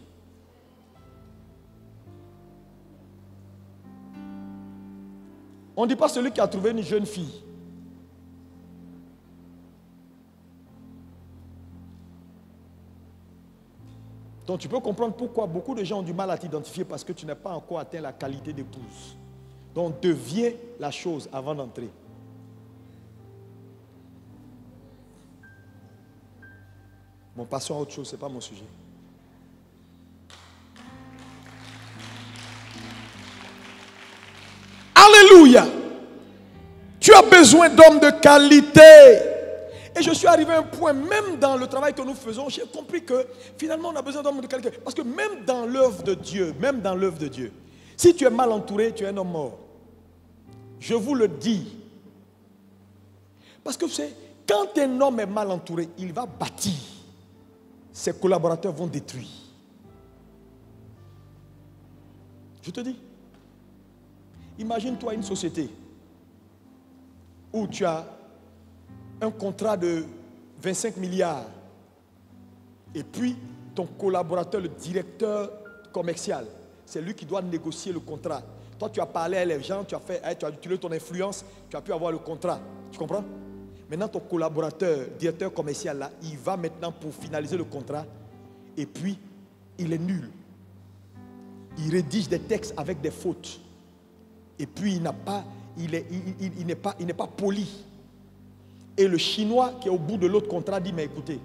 On ne dit pas celui qui a trouvé une jeune fille. Donc tu peux comprendre pourquoi beaucoup de gens ont du mal à t'identifier parce que tu n'as pas encore atteint la qualité d'épouse. Donc deviens la chose avant d'entrer. Bon, passons à autre chose, ce n'est pas mon sujet. Alléluia! Tu as besoin d'hommes de qualité. Et je suis arrivé à un point, même dans le travail que nous faisons, j'ai compris que finalement on a besoin d'hommes de qualité. Parce que même dans l'œuvre de Dieu, si tu es mal entouré, tu es un homme mort. Je vous le dis. Parce que vous savez, quand un homme est mal entouré, il va bâtir. Ses collaborateurs vont détruire. Je te dis. Imagine-toi une société où tu as un contrat de 25 milliards et puis ton collaborateur, le directeur commercial, c'est lui qui doit négocier le contrat. Toi, tu as parlé à les gens, tu as utilisé ton influence, tu as pu avoir le contrat. Tu comprends? Maintenant, ton collaborateur, directeur commercial, là, il va maintenant pour finaliser le contrat et puis il est nul. Il rédige des textes avec des fautes. Et puis il n'est pas poli. Et le Chinois qui est au bout de l'autre contrat dit, mais écoutez,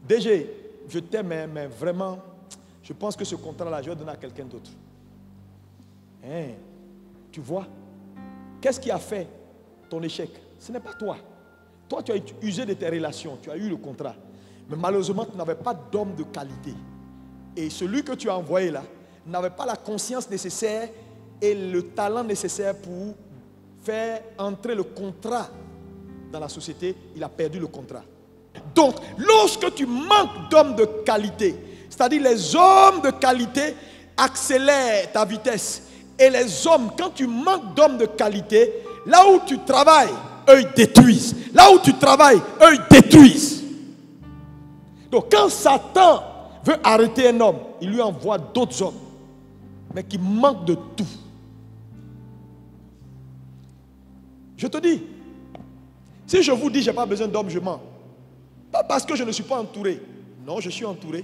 DG, je t'aime, mais vraiment, je pense que ce contrat-là, je vais donner à quelqu'un d'autre. Hein? Tu vois? Qu'est-ce qui a fait ton échec? Ce n'est pas toi. Toi, tu as usé de tes relations, tu as eu le contrat. Mais malheureusement, tu n'avais pas d'homme de qualité. Et celui que tu as envoyé là, n'avait pas la conscience nécessaire et le talent nécessaire pour faire entrer le contrat dans la société. Il a perdu le contrat. Donc, lorsque tu manques d'hommes de qualité, c'est-à-dire les hommes de qualité accélèrent ta vitesse. Et les hommes, quand tu manques d'hommes de qualité, là où tu travailles, eux ils détruisent. Là où tu travailles, eux ils détruisent. Donc, quand Satan veut arrêter un homme, il lui envoie d'autres hommes, mais qui manquent de tout. Je te dis, si je vous dis je n'ai pas besoin d'hommes, je mens. Pas parce que je ne suis pas entouré. Non, je suis entouré.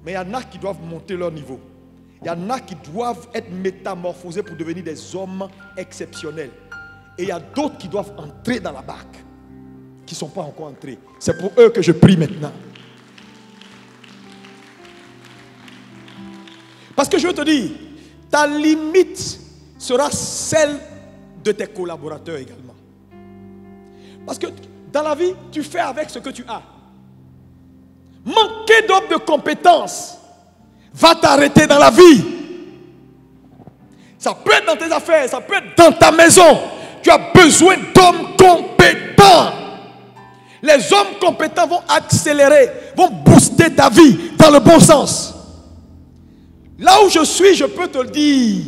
Mais il y en a qui doivent monter leur niveau. Il y en a qui doivent être métamorphosés pour devenir des hommes exceptionnels. Et il y a d'autres qui doivent entrer dans la barque, qui ne sont pas encore entrés. C'est pour eux que je prie maintenant. Parce que je veux te dire, ta limite sera celle de tes collaborateurs également. Parce que dans la vie, tu fais avec ce que tu as. Manquer d'hommes de compétences va t'arrêter dans la vie. Ça peut être dans tes affaires, ça peut être dans ta maison. Tu as besoin d'hommes compétents. Les hommes compétents vont accélérer, vont booster ta vie dans le bon sens. Là où je suis, je peux te le dire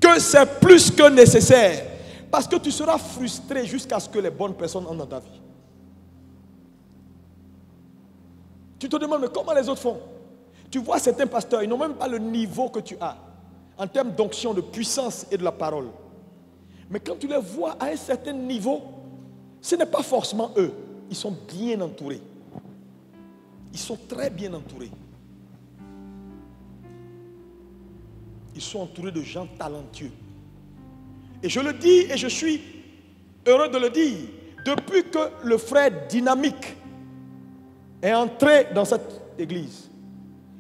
que c'est plus que nécessaire. Parce que tu seras frustré jusqu'à ce que les bonnes personnes entrent dans ta vie. Tu te demandes, mais comment les autres font? Tu vois certains pasteurs, ils n'ont même pas le niveau que tu as en termes d'onction, de puissance et de la parole. Mais quand tu les vois à un certain niveau, ce n'est pas forcément eux. Ils sont bien entourés. Ils sont très bien entourés. Ils sont entourés de gens talentueux. Et je le dis et je suis heureux de le dire. Depuis que le frère Dynamique est entré dans cette église,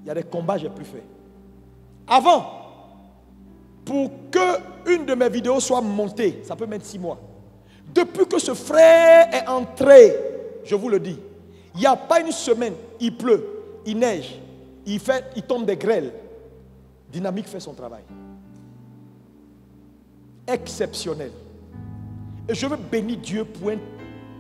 il y a des combats que j'ai pu faire. Avant, pour qu'une de mes vidéos soit montée, ça peut mettre 6 mois. Depuis que ce frère est entré, je vous le dis, il n'y a pas une semaine, il pleut, il neige, il tombe des grêles. Dynamique fait son travail. Exceptionnel. Et je veux bénir Dieu pour un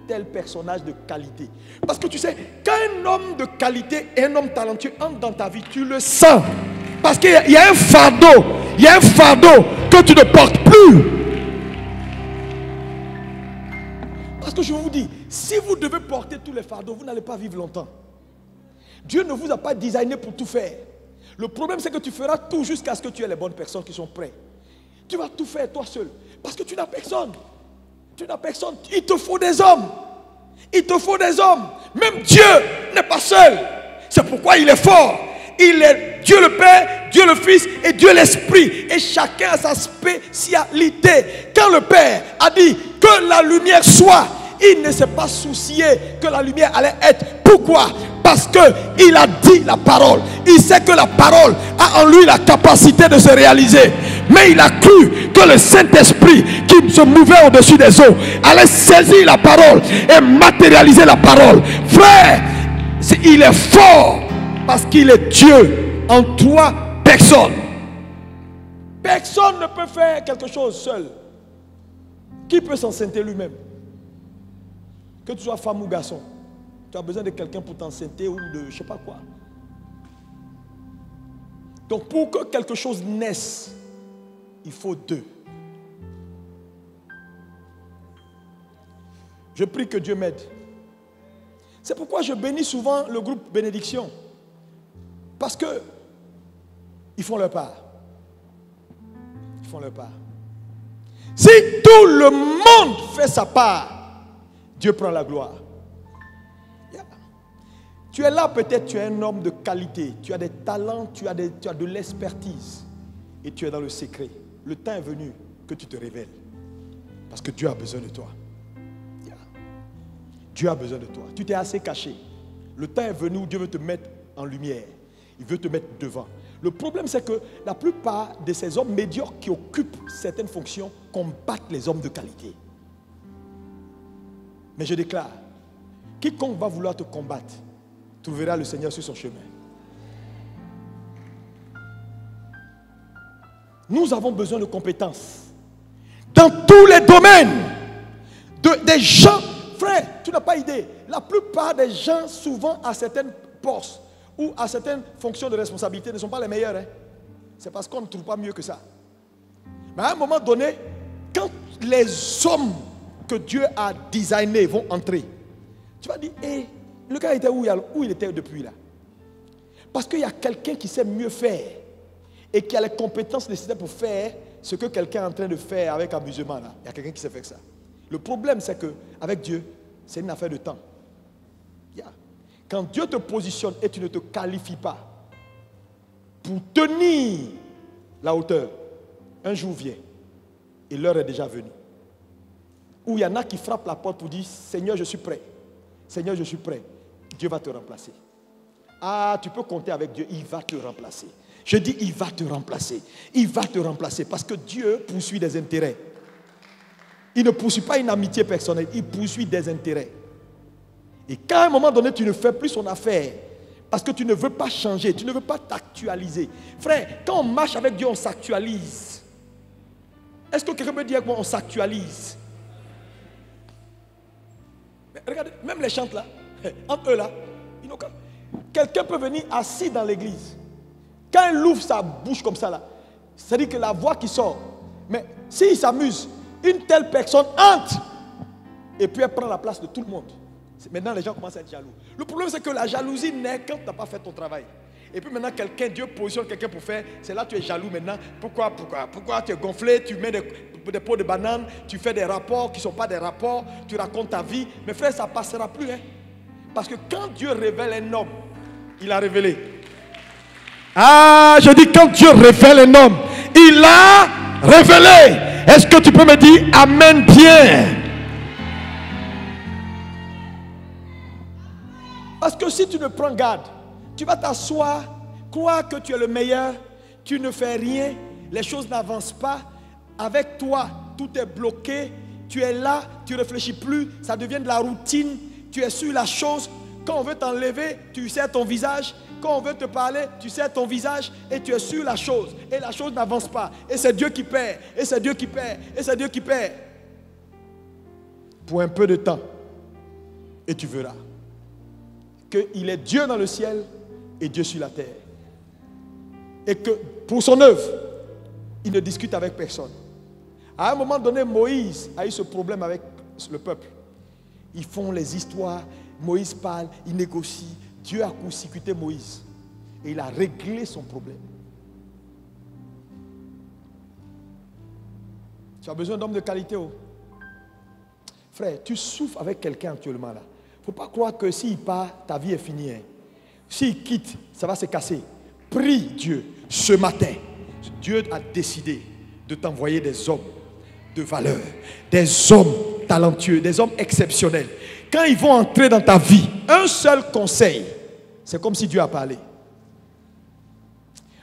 tel personnage de qualité. Parce que tu sais, quand un homme de qualité et un homme talentueux entrent dans ta vie, tu le sens. Parce qu'il y a un fardeau. Il y a un fardeau que tu ne portes plus. Parce que je vous dis, si vous devez porter tous les fardeaux, vous n'allez pas vivre longtemps. Dieu ne vous a pas designé pour tout faire. Le problème, c'est que tu feras tout jusqu'à ce que tu aies les bonnes personnes qui sont prêtes. Tu vas tout faire toi seul. Parce que tu n'as personne. Tu n'as personne. Il te faut des hommes. Il te faut des hommes. Même Dieu n'est pas seul. C'est pourquoi il est fort. Il est Dieu le Père, Dieu le Fils et Dieu l'Esprit. Et chacun a sa spécialité. Quand le Père a dit que la lumière soit, il ne s'est pas soucié que la lumière allait être. Pourquoi? Parce qu'il a dit la parole. Il sait que la parole a en lui la capacité de se réaliser. Mais il a cru que le Saint-Esprit qui se mouvait au-dessus des eaux allait saisir la parole et matérialiser la parole. Frère, il est fort parce qu'il est Dieu. En toi, personne. Personne ne peut faire quelque chose seul. Qui peut s'enceinte lui-même? Que tu sois femme ou garçon, tu as besoin de quelqu'un pour t'enceinte ou de je ne sais pas quoi. Donc pour que quelque chose naisse, il faut deux. Je prie que Dieu m'aide. C'est pourquoi je bénis souvent le groupe Bénédiction. Parce que ils font leur part. Ils font leur part. Si tout le monde fait sa part, Dieu prend la gloire. Yeah. Tu es là, peut-être tu es un homme de qualité, tu as des talents, tu as de l'expertise et tu es dans le secret. Le temps est venu que tu te révèles parce que Dieu a besoin de toi. Yeah. Dieu a besoin de toi. Tu t'es assez caché. Le temps est venu où Dieu veut te mettre en lumière. Il veut te mettre devant. Le problème, c'est que la plupart de ces hommes médiocres qui occupent certaines fonctions combattent les hommes de qualité. Mais je déclare, quiconque va vouloir te combattre, trouvera le Seigneur sur son chemin. Nous avons besoin de compétences. Dans tous les domaines. Des gens, frère, tu n'as pas idée. La plupart des gens, souvent à certaines postes ou à certaines fonctions de responsabilité, ne sont pas les meilleurs. Hein. C'est parce qu'on ne trouve pas mieux que ça. Mais à un moment donné, quand les hommes que Dieu a designés vont entrer, tu vas dire, hey, le gars était où il était depuis là? Parce qu'il y a quelqu'un qui sait mieux faire et qui a les compétences nécessaires pour faire ce que quelqu'un est en train de faire avec amusement là. Il y a quelqu'un qui sait faire ça. Le problème, c'est qu'avec Dieu, c'est une affaire de temps. Yeah. Quand Dieu te positionne et tu ne te qualifies pas pour tenir la hauteur, un jour vient et l'heure est déjà venue. Où il y en a qui frappent la porte pour dire, Seigneur, je suis prêt. Seigneur, je suis prêt. Dieu va te remplacer. Ah, tu peux compter avec Dieu, il va te remplacer. Je dis, il va te remplacer. Il va te remplacer parce que Dieu poursuit des intérêts. Il ne poursuit pas une amitié personnelle, il poursuit des intérêts. Et quand à un moment donné, tu ne fais plus son affaire, parce que tu ne veux pas changer, tu ne veux pas t'actualiser. Frère, quand on marche avec Dieu, on s'actualise. Est-ce que quelqu'un peut dire qu'on s'actualise? Regardez, même les chantes là, entre eux là, quelqu'un peut venir assis dans l'église. Quand il ouvre sa bouche comme ça là, c'est-à-dire que la voix qui sort. Mais s'il s'amuse, une telle personne entre et puis elle prend la place de tout le monde. Maintenant les gens commencent à être jaloux. Le problème c'est que la jalousie naît quand tu n'as pas fait ton travail. Et puis maintenant Dieu positionne quelqu'un pour faire, c'est là que tu es jaloux maintenant. Pourquoi tu es gonflé, tu mets des pots de bananes, tu fais des rapports qui ne sont pas des rapports, tu racontes ta vie. Mais frère, ça ne passera plus. Hein? Parce que quand Dieu révèle un homme, il a révélé. Ah, je dis quand Dieu révèle un homme, il a révélé. Est-ce que tu peux me dire amen bien? Parce que si tu ne prends garde, tu vas t'asseoir, croire que tu es le meilleur, tu ne fais rien, les choses n'avancent pas. Avec toi, tout est bloqué, tu es là, tu ne réfléchis plus, ça devient de la routine, tu es sur la chose. Quand on veut t'enlever, tu serres ton visage. Quand on veut te parler, tu serres ton visage et tu es sur la chose. Et la chose n'avance pas. Et c'est Dieu qui perd. Et c'est Dieu qui perd. Et c'est Dieu qui perd. Pour un peu de temps. Et tu verras qu'il est Dieu dans le ciel et Dieu sur la terre. Et que pour son œuvre, il ne discute avec personne. À un moment donné, Moïse a eu ce problème avec le peuple. Ils font les histoires, Moïse parle, il négocie. Dieu a court-circuité Moïse. Et il a réglé son problème. Tu as besoin d'hommes de qualité. Oh. Frère, tu souffres avec quelqu'un actuellement là. Il ne faut pas croire que s'il part, ta vie est finie. Hein. S'il quitte, ça va se casser. Prie Dieu. Ce matin, Dieu a décidé de t'envoyer des hommes de valeur, des hommes talentueux, des hommes exceptionnels. Quand ils vont entrer dans ta vie, un seul conseil, c'est comme si Dieu a parlé.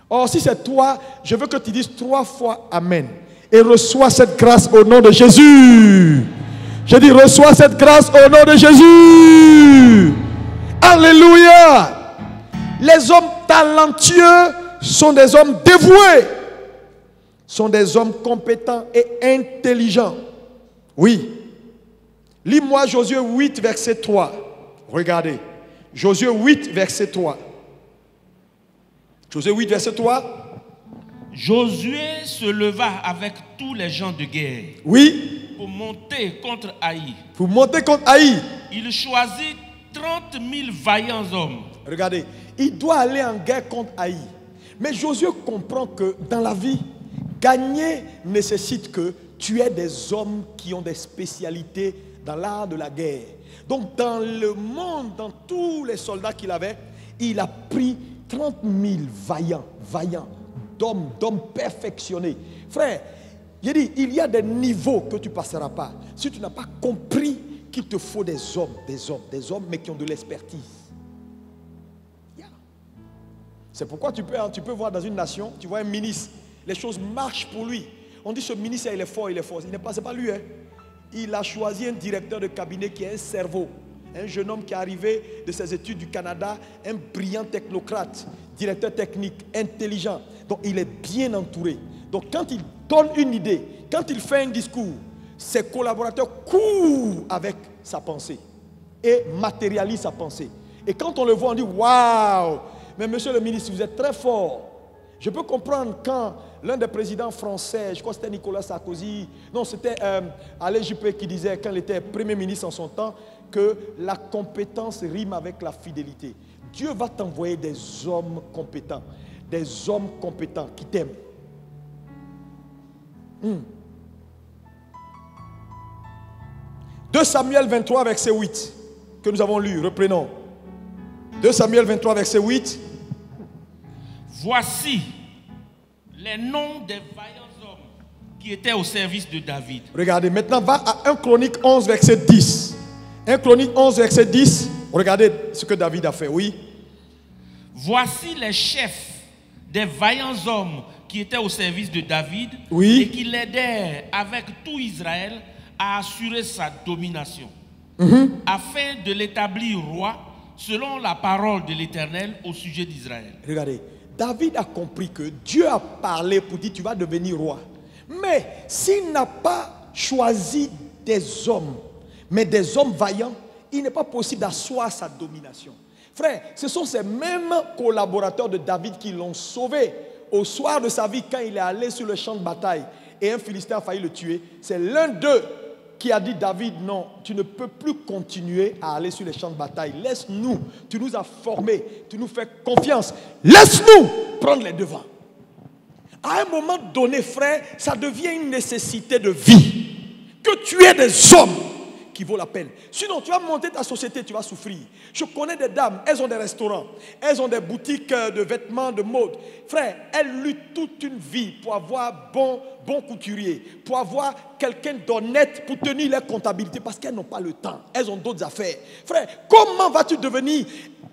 Or, si c'est toi, je veux que tu dises 3 fois Amen. Et reçois cette grâce au nom de Jésus. Je dis, reçois cette grâce au nom de Jésus. Alléluia. Les hommes talentueux sont des hommes dévoués, sont des hommes compétents et intelligents. Oui. Lis-moi Josué 8, verset 3. Regardez. Josué 8, verset 3. Josué 8, verset 3. Josué se leva avec tous les gens de guerre. Oui. Pour monter contre Haï. Pour monter contre Haï. Il choisit 30 000 vaillants hommes. Regardez, il doit aller en guerre contre Haï. Mais Josué comprend que dans la vie, gagner nécessite que tu aies des hommes qui ont des spécialités dans l'art de la guerre. Donc dans le monde, dans tous les soldats qu'il avait, il a pris 30 000 vaillants, d'hommes perfectionnés. Frère, j'ai dit, il y a des niveaux que tu ne passeras pas. Si tu n'as pas compris qu'il te faut des hommes, mais qui ont de l'expertise. Yeah. C'est pourquoi tu peux voir dans une nation, tu vois un ministre, les choses marchent pour lui. On dit ce ministre, il est fort. C'est pas lui. Hein. Il a choisi un directeur de cabinet qui a un cerveau. Un jeune homme qui est arrivé de ses études du Canada, un brillant technocrate, directeur technique, intelligent. Donc il est bien entouré. Donc quand il donne une idée, quand il fait un discours, ses collaborateurs courent avec sa pensée et matérialisent sa pensée. Et quand on le voit, on dit waouh, mais monsieur le ministre, vous êtes très fort. Je peux comprendre quand l'un des présidents français, je crois que c'était Nicolas Sarkozy, non c'était Alain Juppé qui disait quand il était premier ministre en son temps, que la compétence rime avec la fidélité. Dieu va t'envoyer des hommes compétents qui t'aiment. 2 Samuel 23 verset 8 que nous avons lu, reprenons. 2 Samuel 23 verset 8. Voici les noms des vaillants hommes qui étaient au service de David. Regardez, maintenant va à 1 Chronique 11 verset 10. 1 Chronique 11 verset 10. Regardez ce que David a fait, oui. Voici les chefs des vaillants hommes qui étaient au service de David, oui, et qui l'aidèrent avec tout Israël à assurer sa domination, afin de l'établir roi selon la parole de l'Éternel au sujet d'Israël. Regardez, David a compris que Dieu a parlé pour dire tu vas devenir roi. Mais s'il n'a pas choisi des hommes, mais des hommes vaillants, il n'est pas possible d'asseoir sa domination. Frère, ce sont ces mêmes collaborateurs de David qui l'ont sauvé au soir de sa vie quand il est allé sur le champ de bataille et un Philistin a failli le tuer. C'est l'un d'eux qui a dit David, non, tu ne peux plus continuer à aller sur les champs de bataille. Laisse-nous, tu nous as formés, tu nous fais confiance. Laisse-nous prendre les devants. À un moment donné, frère, ça devient une nécessité de vie. Que tu aies des hommes qui vaut la peine. Sinon, tu vas monter ta société, tu vas souffrir. Je connais des dames, elles ont des restaurants, elles ont des boutiques de vêtements, de mode. Frère, elles luttent toute une vie pour avoir bon couturier, pour avoir quelqu'un d'honnête pour tenir leur comptabilité parce qu'elles n'ont pas le temps. Elles ont d'autres affaires. Frère, comment vas-tu devenir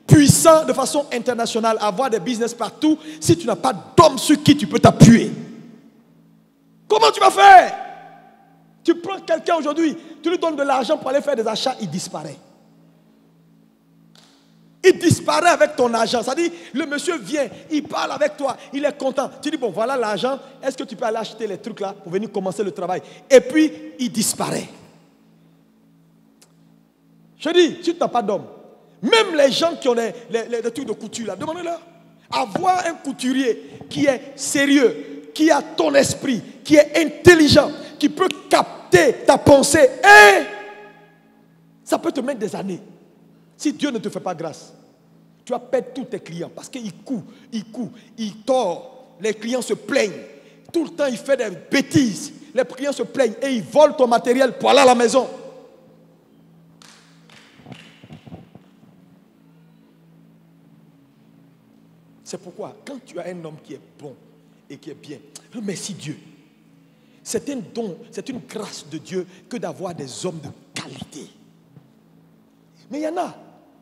puissant de façon internationale, avoir des business partout si tu n'as pas d'homme sur qui tu peux t'appuyer? Comment tu vas faire? Tu prends quelqu'un aujourd'hui, tu lui donnes de l'argent pour aller faire des achats, il disparaît. Il disparaît avec ton argent. C'est-à-dire, le monsieur vient, il parle avec toi, il est content. Tu dis, bon, voilà l'argent, est-ce que tu peux aller acheter les trucs là pour venir commencer le travail? Et puis, il disparaît. Je dis, si tu n'as pas d'homme, même les gens qui ont les trucs de couture là, demandez-leur. Avoir un couturier qui est sérieux, qui a ton esprit, qui est intelligent, qui peut capter ta pensée. Et ça peut te mettre des années. Si Dieu ne te fait pas grâce, tu vas perdre tous tes clients parce qu'il court, il tord. Les clients se plaignent. Tout le temps, il fait des bêtises. Les clients se plaignent et ils volent ton matériel pour aller à la maison. C'est pourquoi, quand tu as un homme qui est bon et qui est bien, remercie Dieu. C'est un don, c'est une grâce de Dieu que d'avoir des hommes de qualité. Mais il y en a.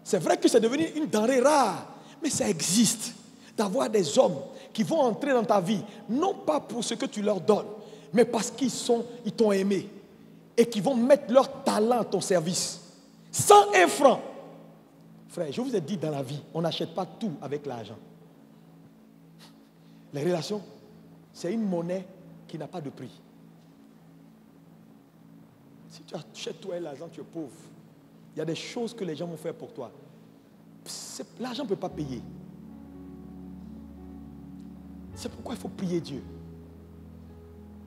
C'est vrai que c'est devenu une denrée rare, mais ça existe. D'avoir des hommes qui vont entrer dans ta vie, non pas pour ce que tu leur donnes, mais parce qu'ils t'ont aimé et qui vont mettre leur talent à ton service. Sans un franc. Frère, je vous ai dit dans la vie, on n'achète pas tout avec l'argent. Les relations, c'est une monnaie qui n'a pas de prix. Si tu achètes tout avec l'argent, tu es pauvre. Il y a des choses que les gens vont faire pour toi. L'argent ne peut pas payer. C'est pourquoi il faut prier Dieu.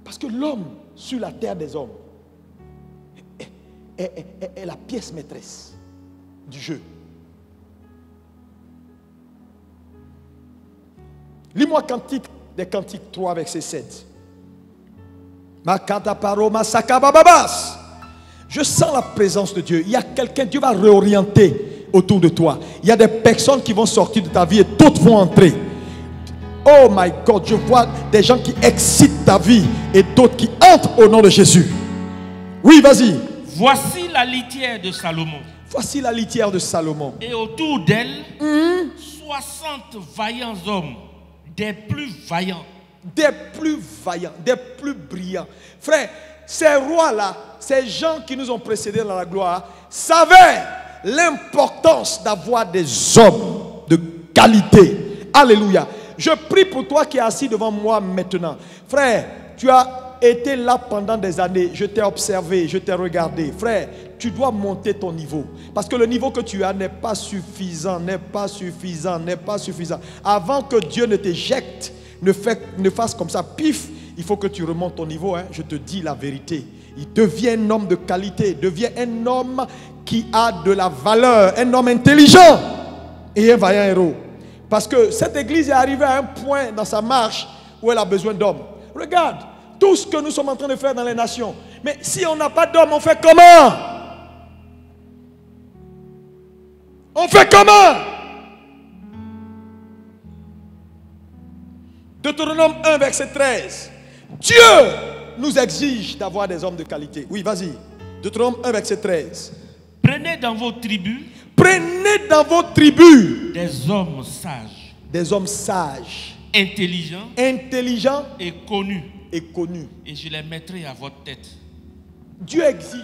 Parce que l'homme sur la terre des hommes est la pièce maîtresse du jeu. Lis-moi Cantique des Cantiques 3, verset 7. Je sens la présence de Dieu. Il y a quelqu'un, Dieu va réorienter autour de toi. Il y a des personnes qui vont sortir de ta vie et d'autres vont entrer. Oh my God, je vois des gens qui excitent ta vie et d'autres qui entrent au nom de Jésus. Oui, vas-y. Voici la litière de Salomon. Voici la litière de Salomon. Et autour d'elle, 60 vaillants hommes, des plus vaillants. Des plus vaillants, des plus brillants. Frère, ces rois-là, ces gens qui nous ont précédés dans la gloire, savaient l'importance d'avoir des hommes de qualité. Alléluia. Je prie pour toi qui es assis devant moi maintenant. Frère, tu as été là pendant des années. Je t'ai observé, je t'ai regardé. Frère, tu dois monter ton niveau. Parce que le niveau que tu as n'est pas suffisant, n'est pas suffisant, n'est pas suffisant. Avant que Dieu ne t'éjecte, ne fasse comme ça, pif, il faut que tu remontes ton niveau. Je te dis la vérité. Il devient un homme de qualité, devient un homme qui a de la valeur, un homme intelligent et un vaillant héros. Parce que cette église est arrivée à un point dans sa marche où elle a besoin d'hommes. Regarde, tout ce que nous sommes en train de faire dans les nations. Mais si on n'a pas d'hommes, on fait comment? On fait comment? Deutéronome 1, verset 13. Dieu nous exige d'avoir des hommes de qualité. Oui, vas-y. Deutéronome 1, verset 13. Prenez dans vos tribus. Prenez dans vos tribus des hommes sages. Des hommes sages. Intelligents. Intelligents. Et connus. Et connus. Et je les mettrai à votre tête. Dieu exige.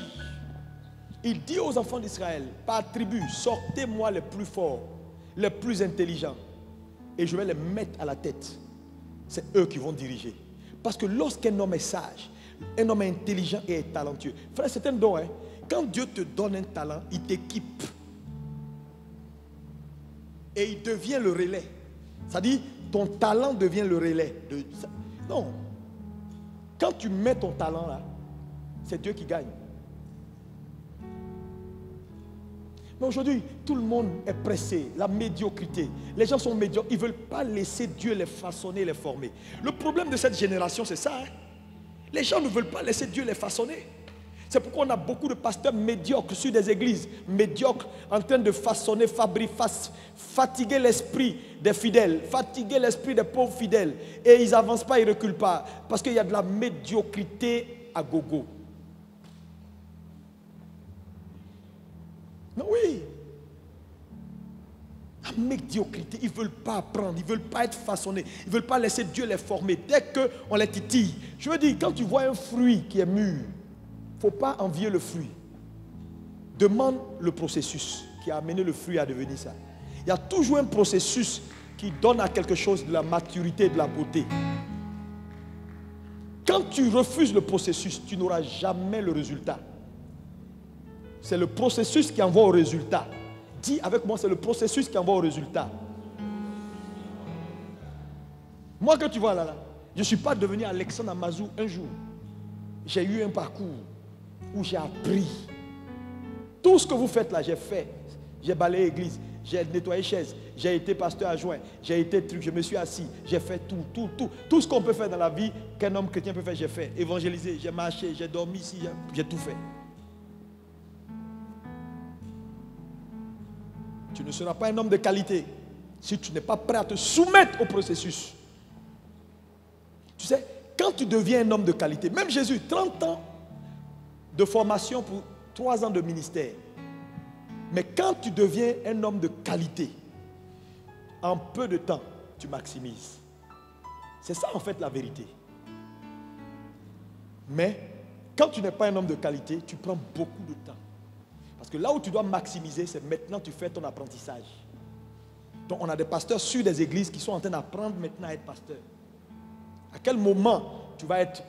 Il dit aux enfants d'Israël, par tribu, sortez-moi les plus forts, les plus intelligents. Et je vais les mettre à la tête. C'est eux qui vont diriger. Parce que lorsqu'un homme est sage, un homme est intelligent et est talentueux. Frère, c'est un don. Quand Dieu te donne un talent, il t'équipe. Et il devient le relais. C'est-à-dire, ton talent devient le relais. Non. Quand tu mets ton talent là, c'est Dieu qui gagne. Mais aujourd'hui, tout le monde est pressé, la médiocrité. Les gens sont médiocres, ils ne veulent pas laisser Dieu les façonner, les former. Le problème de cette génération, c'est ça. Les gens ne veulent pas laisser Dieu les façonner. C'est pourquoi on a beaucoup de pasteurs médiocres sur des églises, médiocres, en train de façonner, fatiguer l'esprit des fidèles, fatiguer l'esprit des pauvres fidèles. Et ils n'avancent pas, ils ne reculent pas, parce qu'il y a de la médiocrité à gogo. Non, oui. La médiocrité, ils ne veulent pas apprendre, ils ne veulent pas être façonnés, ils ne veulent pas laisser Dieu les former. Dès qu'on les titille, je veux dire, quand tu vois un fruit qui est mûr, il ne faut pas envier le fruit. Demande le processus qui a amené le fruit à devenir ça. Il y a toujours un processus qui donne à quelque chose de la maturité et de la beauté. Quand tu refuses le processus, tu n'auras jamais le résultat. C'est le processus qui envoie au résultat. Dis avec moi, c'est le processus qui envoie au résultat. Moi que tu vois là, Je ne suis pas devenu Alexandre Amazou un jour. J'ai eu un parcours où j'ai appris. Tout ce que vous faites là, j'ai fait. J'ai balayé l'église, j'ai nettoyé chaises, j'ai été pasteur adjoint, j'ai été truc, je me suis assis, j'ai fait tout ce qu'on peut faire dans la vie, qu'un homme chrétien peut faire, j'ai fait. Évangélisé, j'ai marché, j'ai dormi ici, j'ai tout fait. Tu ne seras pas un homme de qualité si tu n'es pas prêt à te soumettre au processus. Tu sais, quand tu deviens un homme de qualité, même Jésus, 30 ans de formation pour 3 ans de ministère. Mais quand tu deviens un homme de qualité, en peu de temps, tu maximises. C'est ça en fait la vérité. Mais quand tu n'es pas un homme de qualité, tu prends beaucoup de temps. Parce que là où tu dois maximiser, c'est maintenant que tu fais ton apprentissage. Donc on a des pasteurs sur des églises qui sont en train d'apprendre maintenant à être pasteurs. À quel moment tu vas être...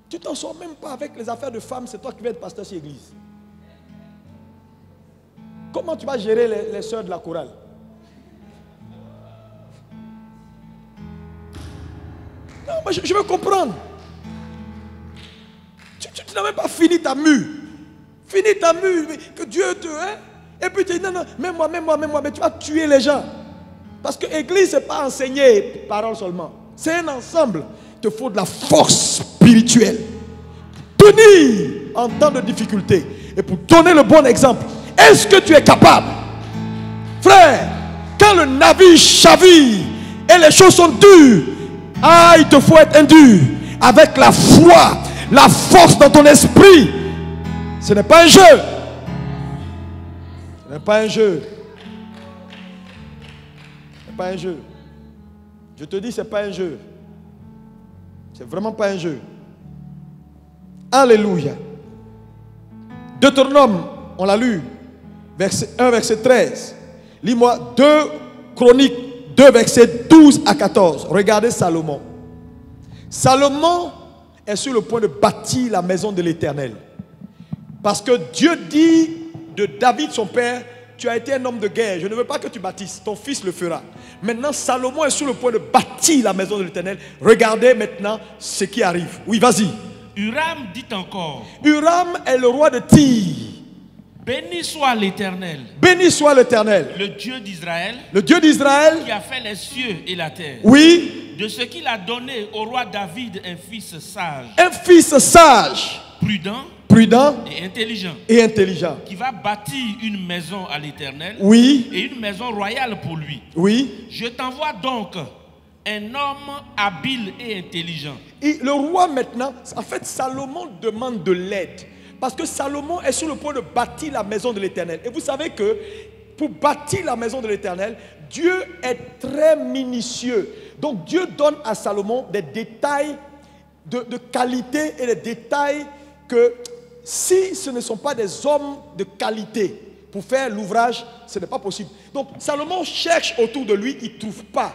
Tu t'en sors même pas avec les affaires de femmes, c'est toi qui vas être pasteur sur l'église. Comment tu vas gérer les sœurs de la chorale? Non, moi je veux comprendre. Tu n'as même pas fini ta mue. Finis ta mue, que Dieu te... Hein? Et puis tu dis, non, même moi, mais tu vas tuer les gens. Parce que l'église, ce n'est pas enseigner parole seulement. C'est un ensemble. Il te faut de la force spirituelle. Tenir en temps de difficulté. Et pour donner le bon exemple, est-ce que tu es capable? Frère, quand le navire chavire et les choses sont dures, il te faut être indur. Avec la foi, la force dans ton esprit. Ce n'est pas un jeu. Ce n'est pas un jeu. Ce n'est pas un jeu. Je te dis, ce n'est pas un jeu. C'est vraiment pas un jeu. Alléluia. Deutéronome, on l'a lu. Verset 1, verset 13. Lis-moi 2 Chroniques 2, verset 12 à 14. Regardez Salomon. Salomon est sur le point de bâtir la maison de l'Éternel. Parce que Dieu dit de David, son père, tu as été un homme de guerre. Je ne veux pas que tu bâtisses. Ton fils le fera. Maintenant, Salomon est sur le point de bâtir la maison de l'Éternel. Regardez maintenant ce qui arrive. Oui, vas-y. Huram dit encore. Huram est le roi de Tyr. Béni soit l'Éternel. Béni soit l'Éternel. Le Dieu d'Israël. Le Dieu d'Israël. Qui a fait les cieux et la terre. Oui. De ce qu'il a donné au roi David un fils sage. Un fils sage. Prudent et intelligent. Et intelligent. Qui va bâtir une maison à l'Éternel. Oui. Et une maison royale pour lui. Oui. Je t'envoie donc un homme habile et intelligent. Et le roi maintenant, en fait, Salomon demande de l'aide. Parce que Salomon est sur le point de bâtir la maison de l'Éternel. Et vous savez que pour bâtir la maison de l'Éternel, Dieu est très minutieux. Donc Dieu donne à Salomon des détails de qualité et des détails que si ce ne sont pas des hommes de qualité pour faire l'ouvrage, ce n'est pas possible. Donc Salomon cherche autour de lui, il ne trouve pas.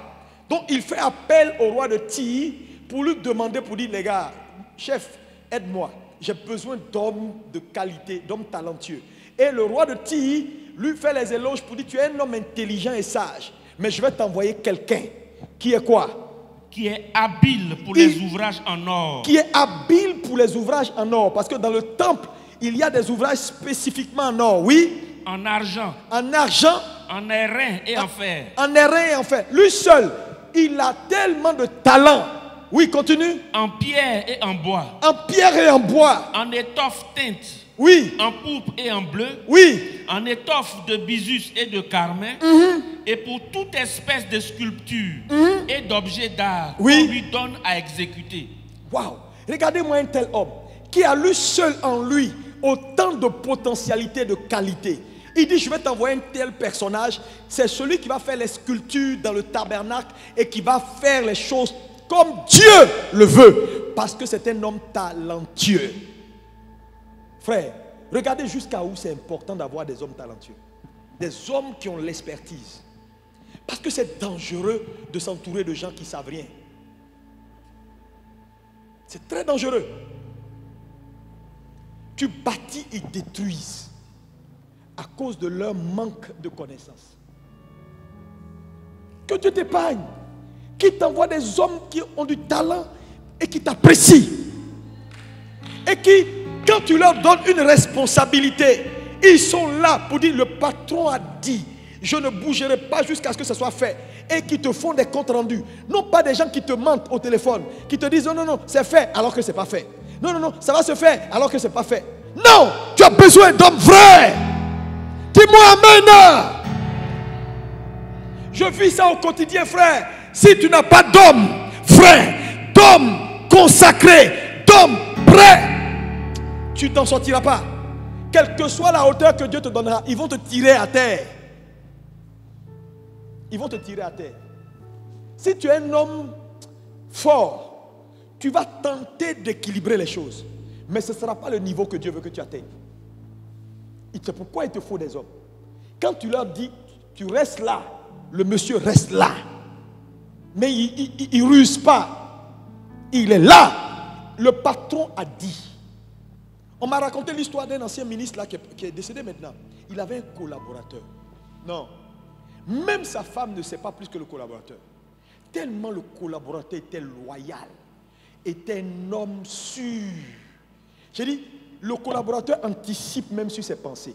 Donc il fait appel au roi de Tyr pour lui demander, pour dire, les gars, chef, aide-moi. J'ai besoin d'hommes de qualité, d'hommes talentueux. Et le roi de Tyr lui fait les éloges pour dire, tu es un homme intelligent et sage. Mais je vais t'envoyer quelqu'un qui est quoi? Qui est habile pour les ouvrages en or. Qui est habile pour les ouvrages en or. Parce que dans le temple, il y a des ouvrages spécifiquement en or, oui. En argent. En argent. En airain et en fer. En airain et en fer. Lui seul, il a tellement de talent. Oui, continue. En pierre et en bois. En pierre et en bois. En étoffe teinte. Oui. En pourpre et en bleu. Oui. En étoffe de bisus et de carmin. Et pour toute espèce de sculpture et d'objets d'art qu'on lui donne à exécuter. Waouh! Regardez-moi un tel homme qui a lui seul en lui autant de potentialité, de qualité. Il dit, je vais t'envoyer un tel personnage. C'est celui qui va faire les sculptures dans le tabernacle et qui va faire les choses comme Dieu le veut. Parce que c'est un homme talentueux. Frère, regardez jusqu'à où c'est important d'avoir des hommes talentueux. Des hommes qui ont l'expertise. Parce que c'est dangereux de s'entourer de gens qui ne savent rien. C'est très dangereux. Tu bâtis et détruis à cause de leur manque de connaissances. Que Dieu t'épargne. qui t'envoie des hommes qui ont du talent et qui t'apprécient. Et qui, quand tu leur donnes une responsabilité, ils sont là pour dire, le patron a dit, je ne bougerai pas jusqu'à ce que ce soit fait. Et qui te font des comptes rendus. Non pas des gens qui te mentent au téléphone, qui te disent, non, non, non, c'est fait alors que ce n'est pas fait. Non, non, non, ça va se faire alors que ce n'est pas fait. Non, tu as besoin d'hommes vrais. Dis-moi amen. Je vis ça au quotidien, frère. Si tu n'as pas d'hommes vrais, d'hommes consacrés, d'hommes prêts, tu ne t'en sortiras pas. Quelle que soit la hauteur que Dieu te donnera, ils vont te tirer à terre. Ils vont te tirer à terre. Si tu es un homme fort, tu vas tenter d'équilibrer les choses. Mais ce ne sera pas le niveau que Dieu veut que tu atteignes. C'est pourquoi il te faut des hommes. Quand tu leur dis, tu restes là, le monsieur reste là. Mais il ne ruse pas. Il est là. Le patron a dit. On m'a raconté l'histoire d'un ancien ministre là, qui est décédé maintenant. Il avait un collaborateur. Non. Même sa femme ne sait pas plus que le collaborateur. Tellement le collaborateur était loyal. Était un homme sûr. J'ai dit, le collaborateur anticipe même sur ses pensées.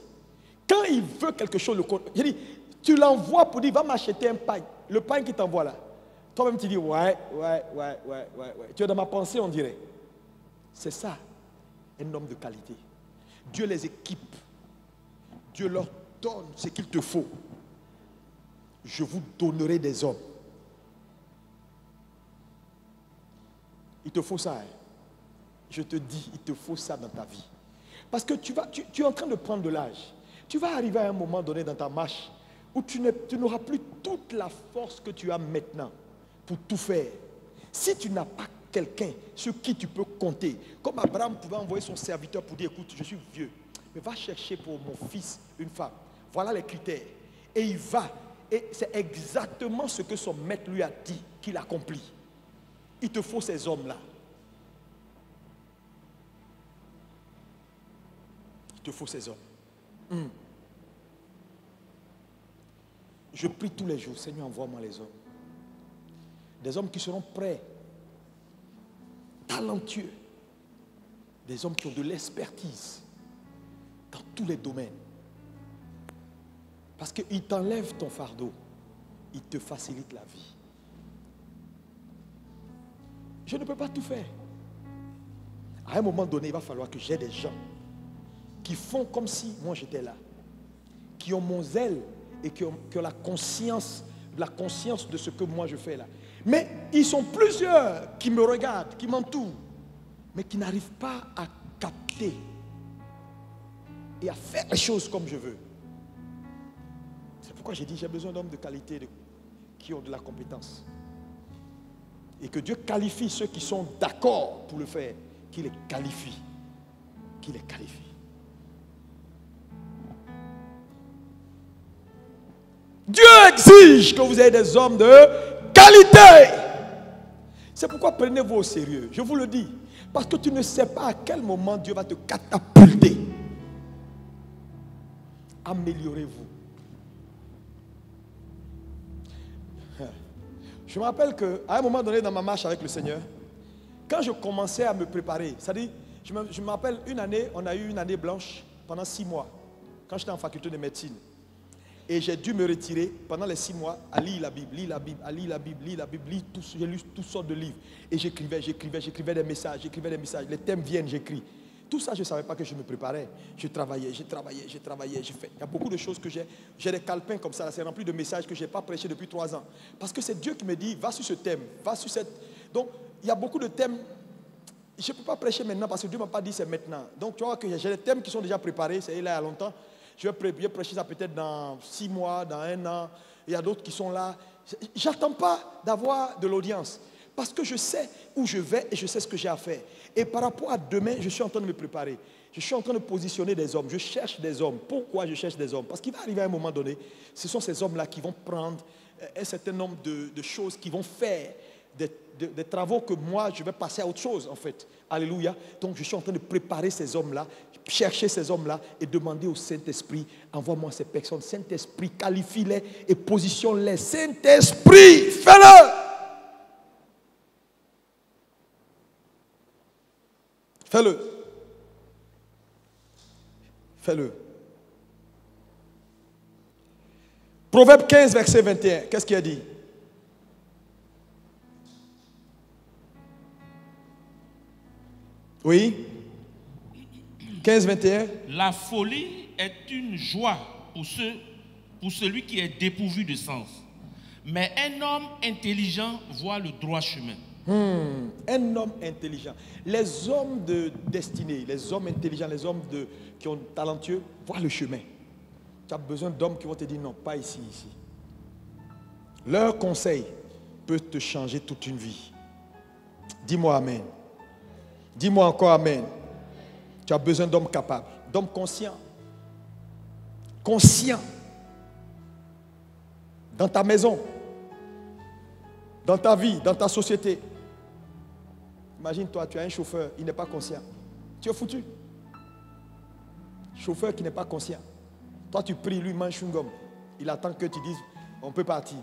Quand il veut quelque chose, j'ai dit, tu l'envoies pour dire, va m'acheter un pain. Le pain qu'il t'envoie là. Toi-même tu dis, ouais. Tu es dans ma pensée, on dirait. C'est ça, un homme de qualité. Dieu les équipe. Dieu leur donne ce qu'il te faut. Je vous donnerai des hommes. Il te faut ça. Hein? Je te dis, il te faut ça dans ta vie. Parce que tu es en train de prendre de l'âge. Tu vas arriver à un moment donné dans ta marche où tu n'auras plus toute la force que tu as maintenant pour tout faire. Si tu n'as pas quelqu'un sur qui tu peux compter, comme Abraham pouvait envoyer son serviteur pour dire, écoute, je suis vieux, mais va chercher pour mon fils une femme. Voilà les critères. Et il va. Et c'est exactement ce que son maître lui a dit qu'il accomplit. Il te faut ces hommes-là. Il te faut ces hommes. Je prie tous les jours, Seigneur, envoie-moi les hommes. Des hommes qui seront prêts, talentueux. Des hommes qui ont de l'expertise dans tous les domaines. Parce qu'ils t'enlèvent ton fardeau. Ils te facilitent la vie. Je ne peux pas tout faire. À un moment donné, il va falloir que j'ai des gens qui font comme si moi j'étais là. Qui ont mon zèle et qui ont la conscience de ce que moi je fais là. Mais ils sont plusieurs qui me regardent, qui m'entourent, mais qui n'arrivent pas à capter et à faire les choses comme je veux. C'est pourquoi j'ai dit j'ai besoin d'hommes de qualité qui ont de la compétence. Et que Dieu qualifie ceux qui sont d'accord pour le faire, qu'il les qualifie. Qu'il les qualifie. Dieu exige que vous ayez des hommes de qualité. C'est pourquoi prenez-vous au sérieux. Je vous le dis. Parce que tu ne sais pas à quel moment Dieu va te catapulter. Améliorez-vous. Je me rappelle qu'à un moment donné dans ma marche avec le Seigneur, quand je commençais à me préparer, c'est-à-dire, je me rappelle une année, on a eu une année blanche pendant 6 mois, quand j'étais en faculté de médecine. Et j'ai dû me retirer pendant les 6 mois à lire la Bible, lire j'ai lu toutes sortes de livres. Et j'écrivais des messages, les thèmes viennent, j'écris. Tout ça, je ne savais pas que je me préparais. Je travaillais, j'ai fait. Il y a beaucoup de choses que j'ai des calepins comme ça, c'est rempli de messages que je n'ai pas prêché depuis 3 ans. Parce que c'est Dieu qui me dit, va sur ce thème, va sur cette... Donc, il y a beaucoup de thèmes, je ne peux pas prêcher maintenant parce que Dieu ne m'a pas dit c'est maintenant. Donc, tu vois que j'ai des thèmes qui sont déjà préparés, c'est là il y a longtemps. Je vais prêcher ça peut-être dans 6 mois, dans 1 an. Il y a d'autres qui sont là. Je n'attends pas d'avoir de l'audience. Parce que je sais où je vais et je sais ce que j'ai à faire. Et par rapport à demain, je suis en train de me préparer. Je suis en train de positionner des hommes. Je cherche des hommes. Pourquoi je cherche des hommes? Parce qu'il va arriver à un moment donné, ce sont ces hommes-là qui vont prendre un certain nombre de choses, qui vont faire des travaux que moi, je vais passer à autre chose, en fait. Alléluia. Donc, je suis en train de préparer ces hommes-là, chercher ces hommes-là et demander au Saint-Esprit, envoie-moi ces personnes. Saint-Esprit, qualifie-les et positionne-les. Saint-Esprit, fais-le. Fais-le. Fais-le. Proverbe 15, verset 21. Qu'est-ce qu'il a dit? Oui. 15, 21. La folie est une joie pour celui qui est dépourvu de sens. Mais un homme intelligent voit le droit chemin. Un homme intelligent. Les hommes de destinée, les hommes intelligents, les hommes qui ont talentueux, voient le chemin. Tu as besoin d'hommes qui vont te dire non, pas ici, ici. Leur conseil peut te changer toute une vie. Dis-moi amen. Dis-moi encore amen. Tu as besoin d'hommes capables, d'hommes conscients. Conscients. Dans ta maison, dans ta vie, dans ta société. Imagine-toi, tu as un chauffeur, il n'est pas conscient. Tu es foutu. Chauffeur qui n'est pas conscient. Toi, tu pries, lui, mange chewing-gum. Il attend que tu dises, on peut partir.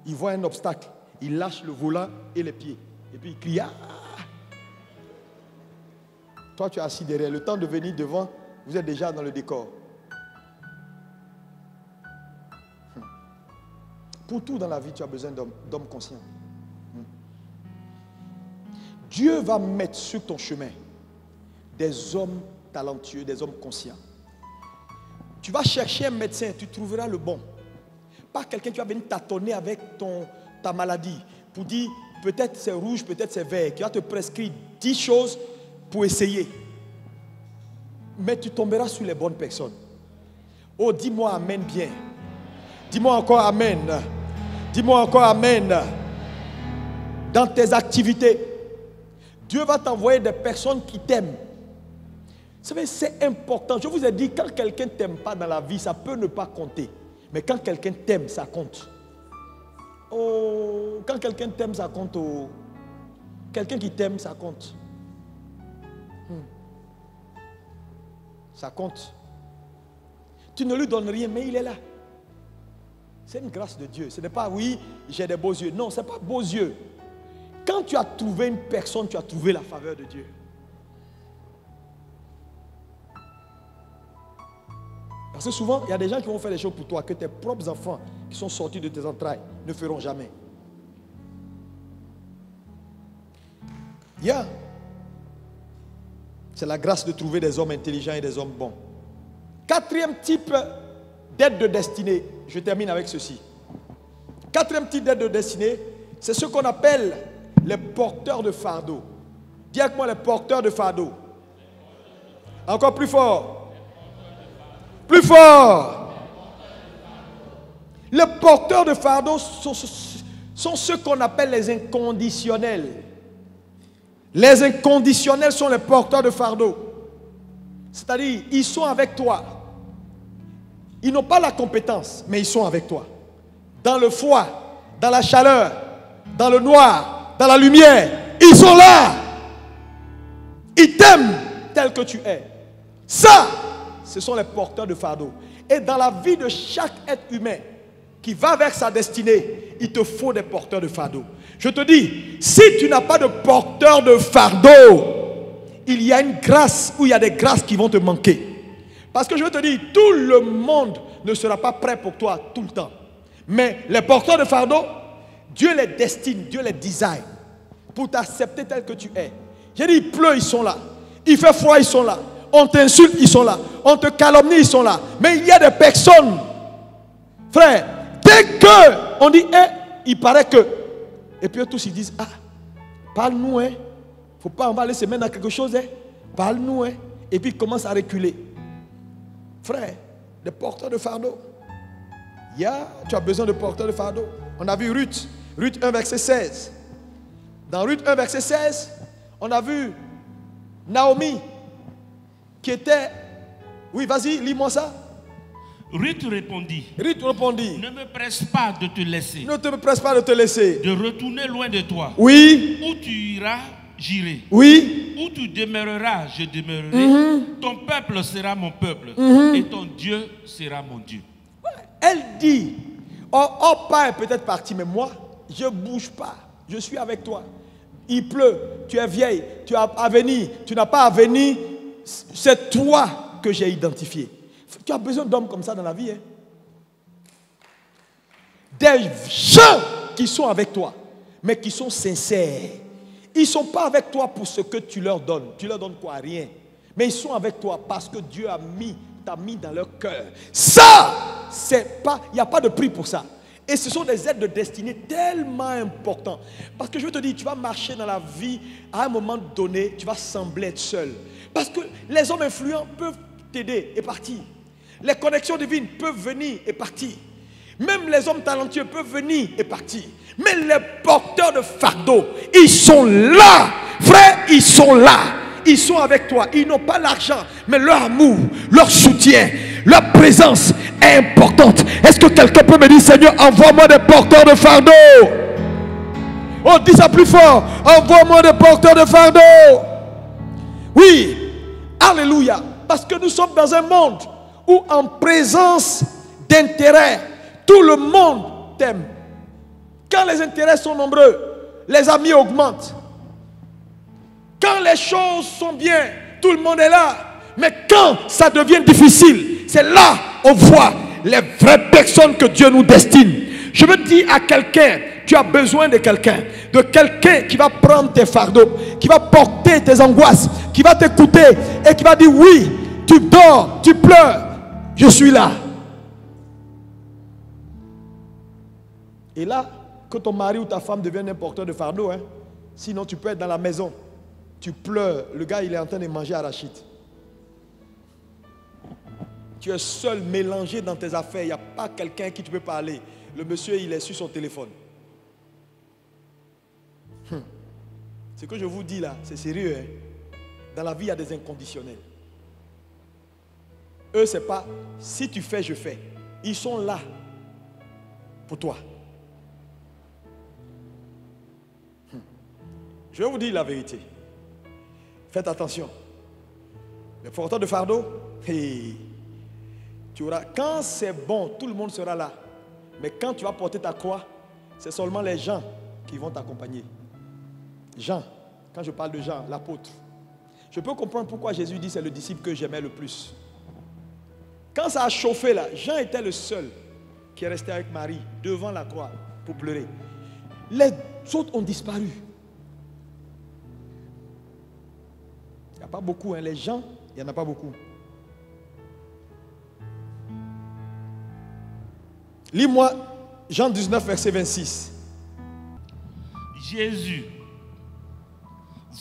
Il voit un obstacle. Il lâche le volant et les pieds. Et puis il crie, ah! Toi, tu es assis derrière. Le temps de venir devant, vous êtes déjà dans le décor. Pour tout dans la vie, tu as besoin d'hommes conscients. Dieu va mettre sur ton chemin des hommes talentueux, des hommes conscients. Tu vas chercher un médecin, tu trouveras le bon. Pas quelqu'un qui va venir tâtonner avec ta maladie pour dire peut-être c'est rouge, peut-être c'est vert, qui va te prescrire 10 choses pour essayer. Mais tu tomberas sur les bonnes personnes. Oh, dis-moi amen bien. Dis-moi encore amen. Dis-moi encore amen. Dans tes activités, Dieu va t'envoyer des personnes qui t'aiment. Vous savez, c'est important. Je vous ai dit, quand quelqu'un ne t'aime pas dans la vie, ça peut ne pas compter. Mais quand quelqu'un t'aime, ça compte. Oh, quand quelqu'un t'aime, ça compte. Oh. Quelqu'un qui t'aime, ça compte. Ça compte. Tu ne lui donnes rien, mais il est là. C'est une grâce de Dieu. Ce n'est pas, oui, j'ai des beaux yeux. Non, ce n'est pas beaux yeux. Quand tu as trouvé une personne, tu as trouvé la faveur de Dieu. Parce que souvent, il y a des gens qui vont faire des choses pour toi que tes propres enfants qui sont sortis de tes entrailles ne feront jamais. Yeah. C'est la grâce de trouver des hommes intelligents et des hommes bons. Quatrième type d'aide de destinée. Je termine avec ceci. Quatrième type d'aide de destinée, c'est ce qu'on appelle les porteurs de fardeau. Dis avec moi les porteurs de fardeau. Encore plus fort. Plus fort. Les porteurs de fardeau sont ceux qu'on appelle les inconditionnels. Les inconditionnels sont les porteurs de fardeau. C'est-à-dire, ils sont avec toi. Ils n'ont pas la compétence, mais ils sont avec toi. Dans le froid, dans la chaleur, dans le noir, dans la lumière, ils sont là. Ils t'aiment tel que tu es. Ça, ce sont les porteurs de fardeau. Et dans la vie de chaque être humain qui va vers sa destinée, il te faut des porteurs de fardeau. Je te dis, si tu n'as pas de porteur de fardeau, il y a une grâce ou il y a des grâces qui vont te manquer. Parce que je veux te dire, tout le monde ne sera pas prêt pour toi tout le temps. Mais les porteurs de fardeau, Dieu les destine, Dieu les design pour t'accepter tel que tu es. J'ai dit, il pleut, ils sont là. Il fait froid, ils sont là. On t'insulte, ils sont là. On te calomnie, ils sont là. Mais il y a des personnes, frère, dès qu'on dit, il paraît que. Et puis tous ils disent, ah, parle-nous, hein. Faut pas, on va aller se mettre dans quelque chose, hein. Parle-nous, hein. Et puis ils commencent à reculer. Frère, des porteurs de fardeau. Tu as besoin de porteurs de fardeau. On a vu Ruth, Ruth 1 verset 16. Dans Ruth 1 verset 16, on a vu Naomi qui était... Oui, vas-y, lis-moi ça. Ruth répondit. Ruth répondit. Ne me presse pas de te laisser. Ne te presse pas de te laisser. De retourner loin de toi. Oui. Où tu iras, j'irai. Oui. Où tu demeureras, je demeurerai. Ton peuple sera mon peuple. Et ton Dieu sera mon Dieu. Elle dit, oh, pas est peut-être parti, mais moi, je ne bouge pas. Je suis avec toi. Il pleut, tu es vieille, tu as à venir, tu n'as pas à venir. C'est toi que j'ai identifié. Tu as besoin d'hommes comme ça dans la vie. Hein? Des gens qui sont avec toi, mais qui sont sincères. Ils ne sont pas avec toi pour ce que tu leur donnes. Tu leur donnes quoi? Rien. Mais ils sont avec toi parce que Dieu t'a mis dans leur cœur. Ça, il n'y a pas de prix pour ça. Et ce sont des aides de destinée tellement importants. Parce que je veux te dire, tu vas marcher dans la vie, à un moment donné, tu vas sembler être seul. Parce que les hommes influents peuvent t'aider et partir. Les connexions divines peuvent venir et partir. Même les hommes talentueux peuvent venir et partir. Mais les porteurs de fardeau, ils sont là. Frère, ils sont là. Ils sont avec toi. Ils n'ont pas l'argent, mais leur amour, leur soutien, leur présence est importante. Est-ce que quelqu'un peut me dire, Seigneur, envoie-moi des porteurs de fardeau? Oh, dis ça plus fort. Envoie-moi des porteurs de fardeau. Oui. Alléluia. Parce que nous sommes dans un monde où, en présence d'intérêt, tout le monde t'aime. Quand les intérêts sont nombreux, les amis augmentent. Quand les choses sont bien, tout le monde est là. Mais quand ça devient difficile, c'est là qu'on voit les vraies personnes que Dieu nous destine. Je veux dire à quelqu'un, tu as besoin de quelqu'un qui va prendre tes fardeaux, qui va porter tes angoisses, qui va t'écouter et qui va dire oui, tu dors, tu pleures, je suis là. Et là, que ton mari ou ta femme devienne un porteur de fardeau, hein. Sinon tu peux être dans la maison, tu pleures, le gars il est en train de manger arachide. Tu es seul, mélangé dans tes affaires, il n'y a pas quelqu'un qui tu peux parler. Le monsieur il est sur son téléphone. Ce que je vous dis là, c'est sérieux. Hein? Dans la vie, il y a des inconditionnels. Eux, c'est pas si tu fais, je fais. Ils sont là pour toi. Je vais vous dire la vérité. Faites attention. Le porteur de fardeau, hey, tu auras, quand c'est bon, tout le monde sera là. Mais quand tu vas porter ta croix, c'est seulement les gens qui vont t'accompagner. Jean, quand je parle de Jean, l'apôtre, je peux comprendre pourquoi Jésus dit c'est le disciple que j'aimais le plus. Quand ça a chauffé là, Jean était le seul qui est resté avec Marie devant la croix pour pleurer. Les autres ont disparu. Il n'y a pas beaucoup, hein. Les gens, il n'y en a pas beaucoup. Lis-moi Jean 19, verset 26. Jésus,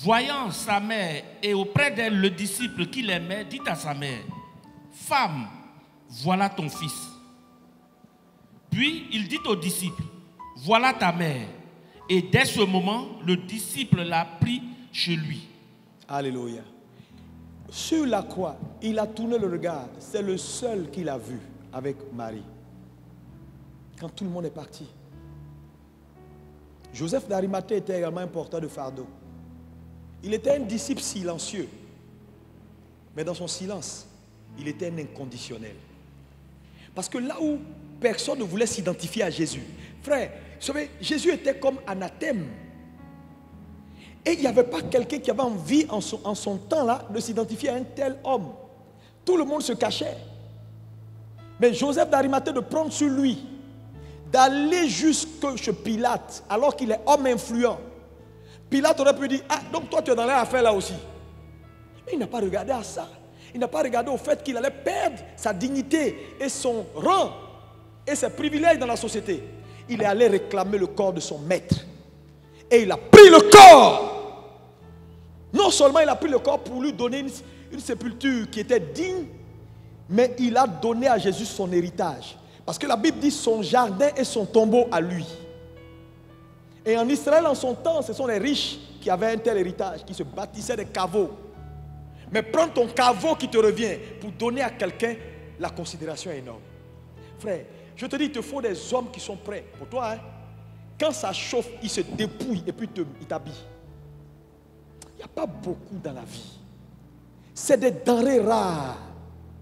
voyant sa mère et auprès d'elle le disciple qu'il aimait, dit à sa mère, « Femme, voilà ton fils. » Puis il dit au disciple, « Voilà ta mère. » Et dès ce moment, le disciple l'a pris chez lui. Alléluia. Sur la croix, il a tourné le regard. C'est le seul qu'il a vu avec Marie. Quand tout le monde est parti. Joseph d'Arimathée était également un porteur de fardeau. Il était un disciple silencieux. Mais dans son silence, il était un inconditionnel. Parce que là où personne ne voulait s'identifier à Jésus, frère, vous savez, Jésus était comme anathème. Et il n'y avait pas quelqu'un qui avait envie en son temps-là de s'identifier à un tel homme. Tout le monde se cachait. Mais Joseph d'Arimathée de prendre sur lui, d'aller jusque chez Pilate, alors qu'il est homme influent. Pilate aurait pu dire, ah, donc toi tu es dans l'affaire là aussi. Mais il n'a pas regardé à ça. Il n'a pas regardé au fait qu'il allait perdre sa dignité et son rang et ses privilèges dans la société. Il est allé réclamer le corps de son maître. Et il a pris le corps. Non seulement il a pris le corps pour lui donner une sépulture qui était digne, mais il a donné à Jésus son héritage. Parce que la Bible dit son jardin et son tombeau à lui. Et en Israël, en son temps, ce sont les riches qui avaient un tel héritage, qui se bâtissaient des caveaux. Mais prends ton caveau qui te revient pour donner à quelqu'un, la considération est énorme. Frère, je te dis, il te faut des hommes qui sont prêts pour toi. Hein? Quand ça chauffe, ils se dépouillent et puis ils t'habillent. Il n'y a pas beaucoup dans la vie. C'est des denrées rares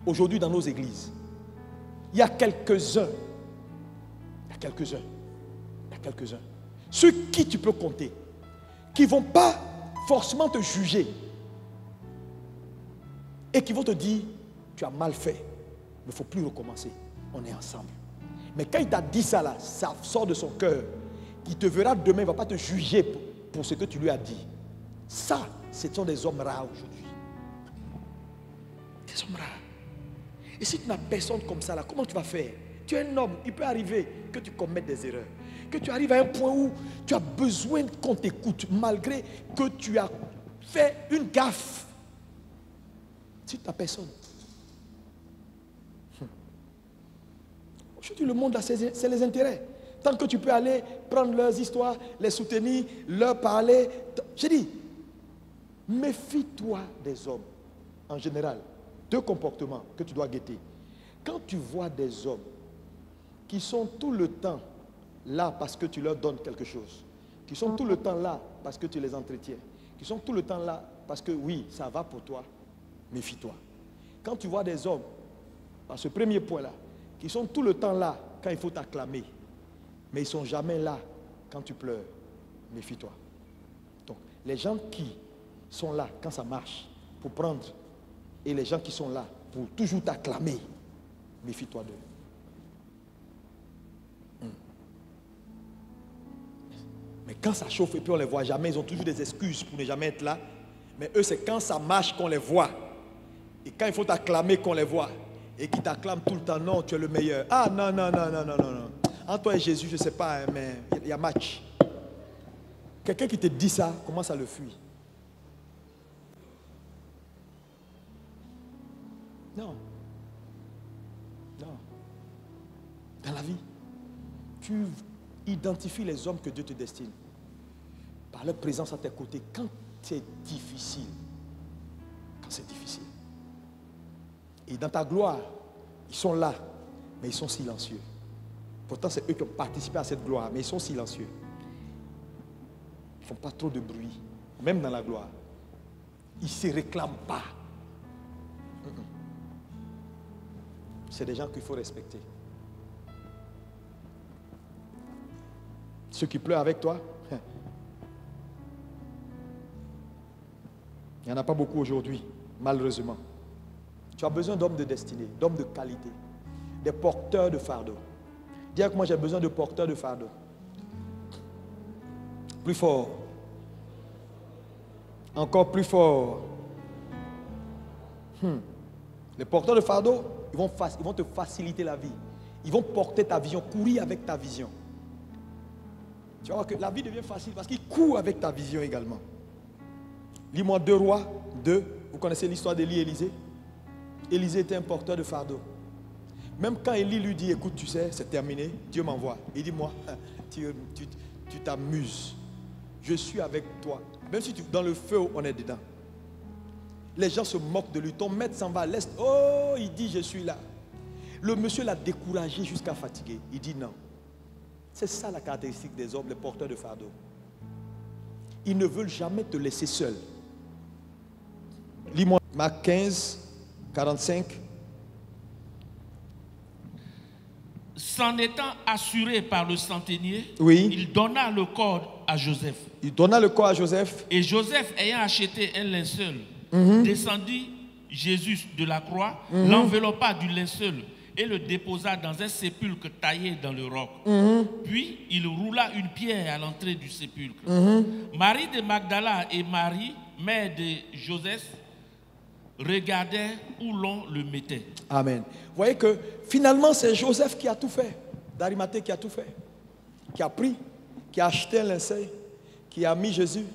aujourd'hui dans nos églises. Il y a quelques-uns. Sur qui tu peux compter, qui ne vont pas forcément te juger et qui vont te dire, tu as mal fait, il ne faut plus recommencer, on est ensemble. Mais quand il t'a dit ça là, ça sort de son cœur, il te verra demain, il ne va pas te juger pour ce que tu lui as dit. Ça, ce sont des hommes rares aujourd'hui. Des hommes rares. Et si tu n'as personne comme ça là, comment tu vas faire? Tu es un homme, il peut arriver que tu commettes des erreurs, que tu arrives à un point où tu as besoin qu'on t'écoute, malgré que tu as fait une gaffe. Si tu n'as personne. Aujourd'hui, le monde, c'est les intérêts. Tant que tu peux aller prendre leurs histoires, les soutenir, leur parler. J'ai dit, méfie-toi des hommes. En général, deux comportements que tu dois guetter. Quand tu vois des hommes qui sont tout le temps là parce que tu leur donnes quelque chose, qui sont tout le temps là parce que tu les entretiens, qui sont tout le temps là parce que oui, ça va pour toi, méfie-toi. Quand tu vois des hommes, à ce premier point-là, qui sont tout le temps là quand il faut t'acclamer, mais ils ne sont jamais là quand tu pleures, méfie-toi. Donc, les gens qui sont là quand ça marche pour prendre, et les gens qui sont là pour toujours t'acclamer, méfie-toi d'eux. Mais quand ça chauffe et puis on ne les voit jamais, ils ont toujours des excuses pour ne jamais être là. Mais eux, c'est quand ça marche qu'on les voit. Et quand il faut t'acclamer qu'on les voit. Et qui t'acclament tout le temps, non, tu es le meilleur. Ah non, non, non, non, non, non, non. Entre toi et Jésus, je ne sais pas, mais il y a match. Quelqu'un qui te dit ça, commence à le fuir. Non. Non. Dans la vie, tu identifies les hommes que Dieu te destine par leur présence à tes côtés quand c'est difficile. Quand c'est difficile. Et dans ta gloire, ils sont là, mais ils sont silencieux. Pourtant, c'est eux qui ont participé à cette gloire, mais ils sont silencieux. Ils ne font pas trop de bruit, même dans la gloire. Ils ne se réclament pas. C'est des gens qu'il faut respecter. Ceux qui pleurent avec toi, il n'y en a pas beaucoup aujourd'hui, malheureusement. Tu as besoin d'hommes de destinée, d'hommes de qualité, des porteurs de fardeau. Dis que moi j'ai besoin de porteurs de fardeau. Plus fort. Encore plus fort. Les porteurs de fardeau, ils vont te faciliter la vie. Ils vont porter ta vision, courir avec ta vision. Tu vas voir que la vie devient facile parce qu'ils courent avec ta vision également. Lis-moi 2 Rois 2. Vous connaissez l'histoire d'Élie et Élisée? Élisée était un porteur de fardeau. Même quand Élie lui dit, écoute, tu sais, c'est terminé, Dieu m'envoie. Il dit, moi, tu t'amuses. Je suis avec toi. Même si dans le feu, on est dedans. Les gens se moquent de lui. Ton maître s'en va à l'est. Oh, il dit, je suis là. Le monsieur l'a découragé jusqu'à fatiguer. Il dit non. C'est ça la caractéristique des hommes, les porteurs de fardeau. Ils ne veulent jamais te laisser seul. Lis-moi Marc 15, 45. S'en étant assuré par le centenier, Oui. il donna le corps à Joseph. Il donna le corps à Joseph. Et Joseph, ayant acheté un linceul, descendit Jésus de la croix, l'enveloppa du linceul et le déposa dans un sépulcre taillé dans le roc. Puis il roula une pierre à l'entrée du sépulcre. Marie de Magdala et Marie, mère de Joseph, regardaient où l'on le mettait. Amen. Vous voyez que finalement c'est Joseph qui a tout fait. d'Arimathée qui a tout fait. Qui a pris, qui a acheté un linceul, qui a mis Jésus,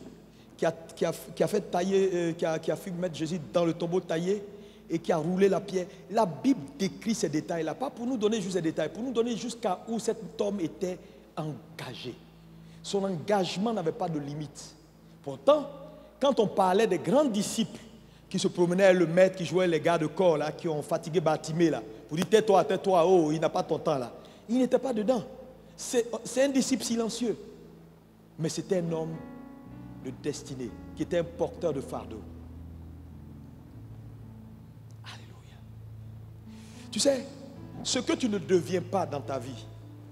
qui a fait tailler, qui a fait mettre Jésus dans le tombeau taillé et qui a roulé la pierre. La Bible décrit ces détails-là, pas pour nous donner juste des détails, pour nous donner jusqu'à où cet homme était engagé. Son engagement n'avait pas de limite. Pourtant, quand on parlait des grands disciples qui se promenaient, le maître qui jouait les gars de corps, là, qui ont fatigué Bartimée, là, pour dire tais-toi, oh, il n'a pas ton temps là. Il n'était pas dedans. C'est un disciple silencieux. Mais c'était un homme de destinée, qui était un porteur de fardeau. Alléluia. Tu sais, ce que tu ne deviens pas dans ta vie,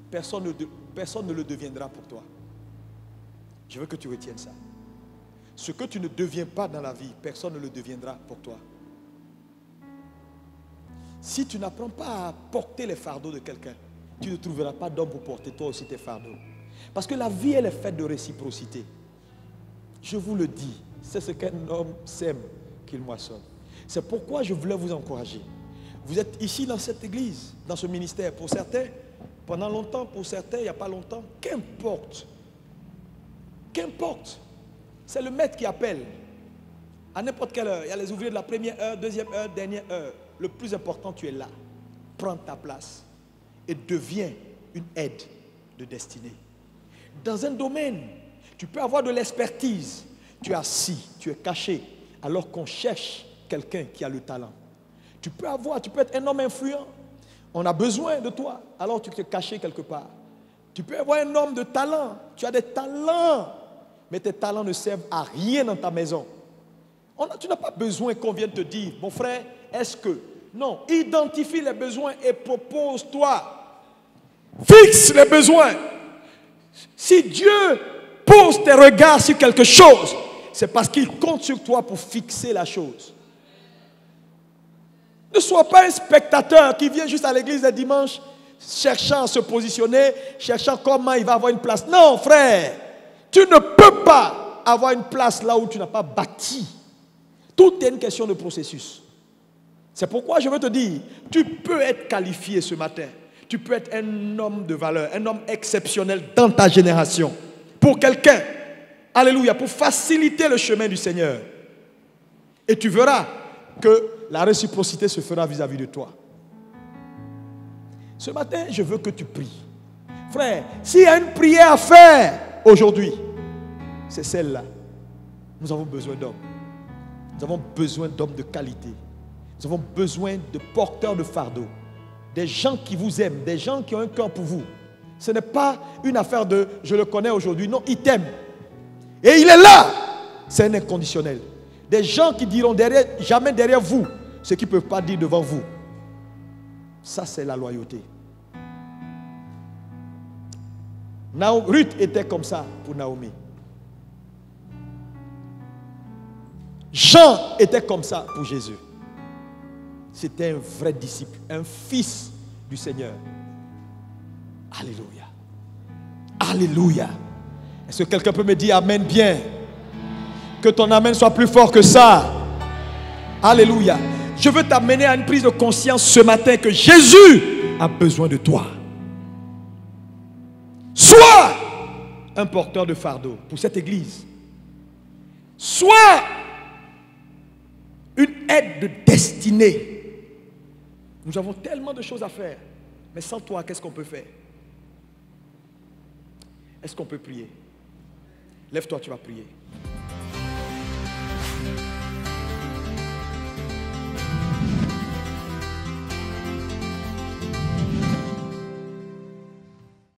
personne ne le deviendra pour toi. Je veux que tu retiennes ça. Ce que tu ne deviens pas dans la vie, personne ne le deviendra pour toi. Si tu n'apprends pas à porter les fardeaux de quelqu'un, tu ne trouveras pas d'homme pour porter toi aussi tes fardeaux. Parce que la vie, elle est faite de réciprocité. Je vous le dis, c'est ce qu'un homme sème qu'il moissonne. C'est pourquoi je voulais vous encourager. Vous êtes ici dans cette église, dans ce ministère. Pour certains, pendant longtemps, pour certains, il n'y a pas longtemps. Qu'importe. Qu'importe. C'est le maître qui appelle. À n'importe quelle heure. Il y a les ouvriers de la première heure, deuxième heure, dernière heure. Le plus important, tu es là. Prends ta place et deviens une aide de destinée. Dans un domaine, tu peux avoir de l'expertise. Tu es assis, tu es caché, alors qu'on cherche quelqu'un qui a le talent. Tu peux être un homme influent. On a besoin de toi, alors tu te caches quelque part. Tu peux avoir un homme de talent. Tu as des talents, mais tes talents ne servent à rien dans ta maison. Tu n'as pas besoin qu'on vienne te dire, mon frère, est-ce que... Non, identifie les besoins et propose-toi. Fixe les besoins. Si Dieu pose tes regards sur quelque chose, c'est parce qu'il compte sur toi pour fixer la chose. Ne sois pas un spectateur qui vient juste à l'église le dimanche, cherchant à se positionner, cherchant comment il va avoir une place. Non, frère, tu ne peux pas avoir une place là où tu n'as pas bâti. Tout est une question de processus. C'est pourquoi je veux te dire, tu peux être qualifié ce matin. Tu peux être un homme de valeur, un homme exceptionnel dans ta génération. Pour quelqu'un, alléluia, pour faciliter le chemin du Seigneur. Et tu verras que la réciprocité se fera vis-à-vis de toi. Ce matin, je veux que tu pries. Frère, s'il y a une prière à faire aujourd'hui, c'est celle-là. Nous avons besoin d'hommes. Nous avons besoin d'hommes de qualité. Nous avons besoin de porteurs de fardeau. Des gens qui vous aiment, des gens qui ont un cœur pour vous. Ce n'est pas une affaire de « je le connais aujourd'hui ». Non, il t'aime. Et il est là. C'est un inconditionnel. Des gens qui diront jamais derrière vous ce qu'ils ne peuvent pas dire devant vous. Ça, c'est la loyauté. Ruth était comme ça pour Naomi. Jean était comme ça pour Jésus. C'était un vrai disciple, un fils du Seigneur. Alléluia. Alléluia. Est-ce que quelqu'un peut me dire amen bien? Que ton amen soit plus fort que ça. Alléluia. Je veux t'amener à une prise de conscience ce matin que Jésus a besoin de toi. Sois un porteur de fardeau pour cette église. Sois une aide de destinée. Nous avons tellement de choses à faire. Mais sans toi, qu'est-ce qu'on peut faire? Est-ce qu'on peut prier? Lève-toi, tu vas prier.